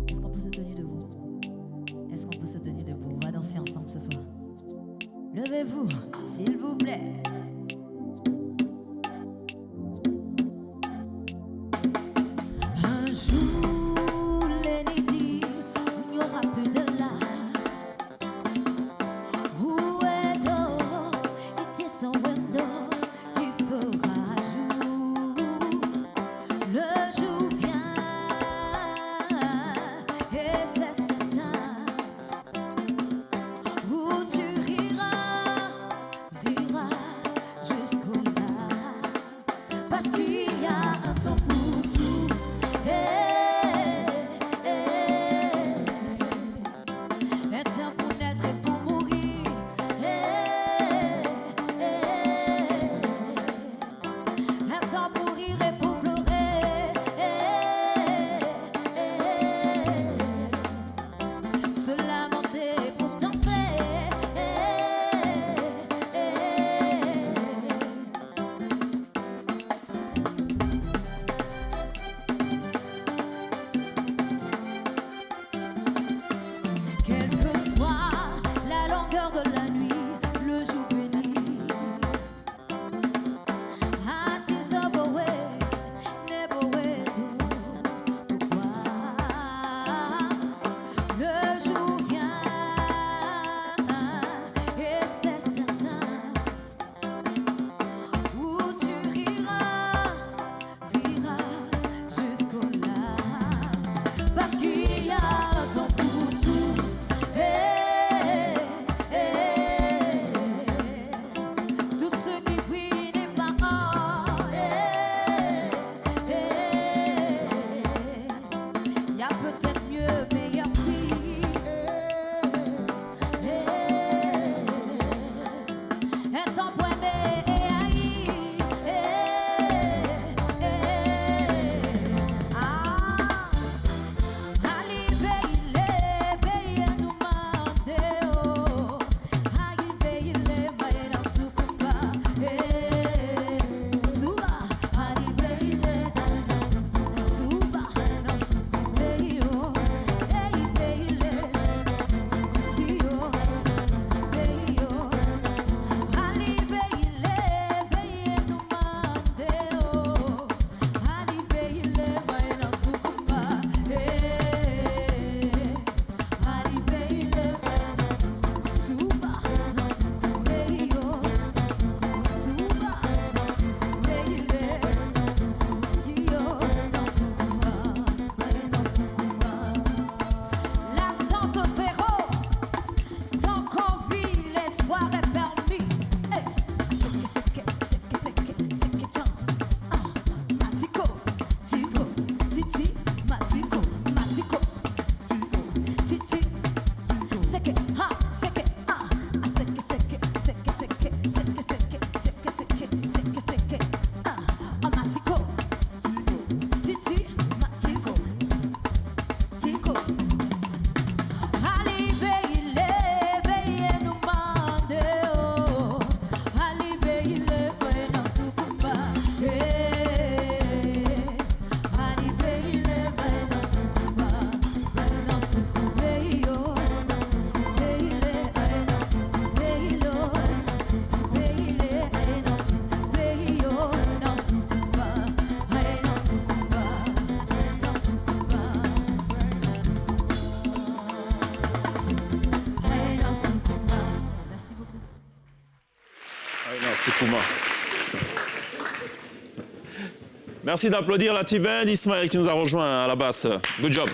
Est-ce qu'on peut se tenir debout? Est-ce qu'on peut se tenir debout? On va danser ensemble ce soir. levez-vous, s'il vous plaît. Un jour, l'aîné dit, il n'y aura plus de là. Où est d'or, était son window, il fera jour. Le jour vient, et c'est certain. Où tu riras jusqu'au là. Parce qu'il y a un temps pour tout. Un temps pour naître et pour mourir. Un temps pour rire et pour pleurer. Se lamenter et pour danser. Quelle que soit la longueur de la nuit, le jour béni. À tes abois, n'est beau et doux. Le jour vient, et c'est certain. Où tu riras jusqu'au là. Parce qu'il y a un temps pour tout. Tout ce qui brille n'est pas or. Y a peut-être mieux, meilleur prix. Un temps pour aimer et haïr. L'attente féroce, tant qu'on vit, l'espoir est permis. Matico, Tico, Titi, Matico, Matico, Titi, seke, ha, seke, ah, seke, seke, seke, seke, seke, seke, seke, seke, seke, seke, ah, Matico, Titi, Matico, Tico. Ali beile, beile no mande o. Ali beile, beile no sukuba. Ali beile, beile no sukuba. Beile no sukuba yo. Beile, beile no sukuba yo. Beile, beile no sukuba yo. No sukuba, beile no sukuba, no sukuba. Merci beaucoup. Aïna Soukouma. Merci d'applaudir la T-Band. Ismaël qui nous a rejoint à la basse. Good job.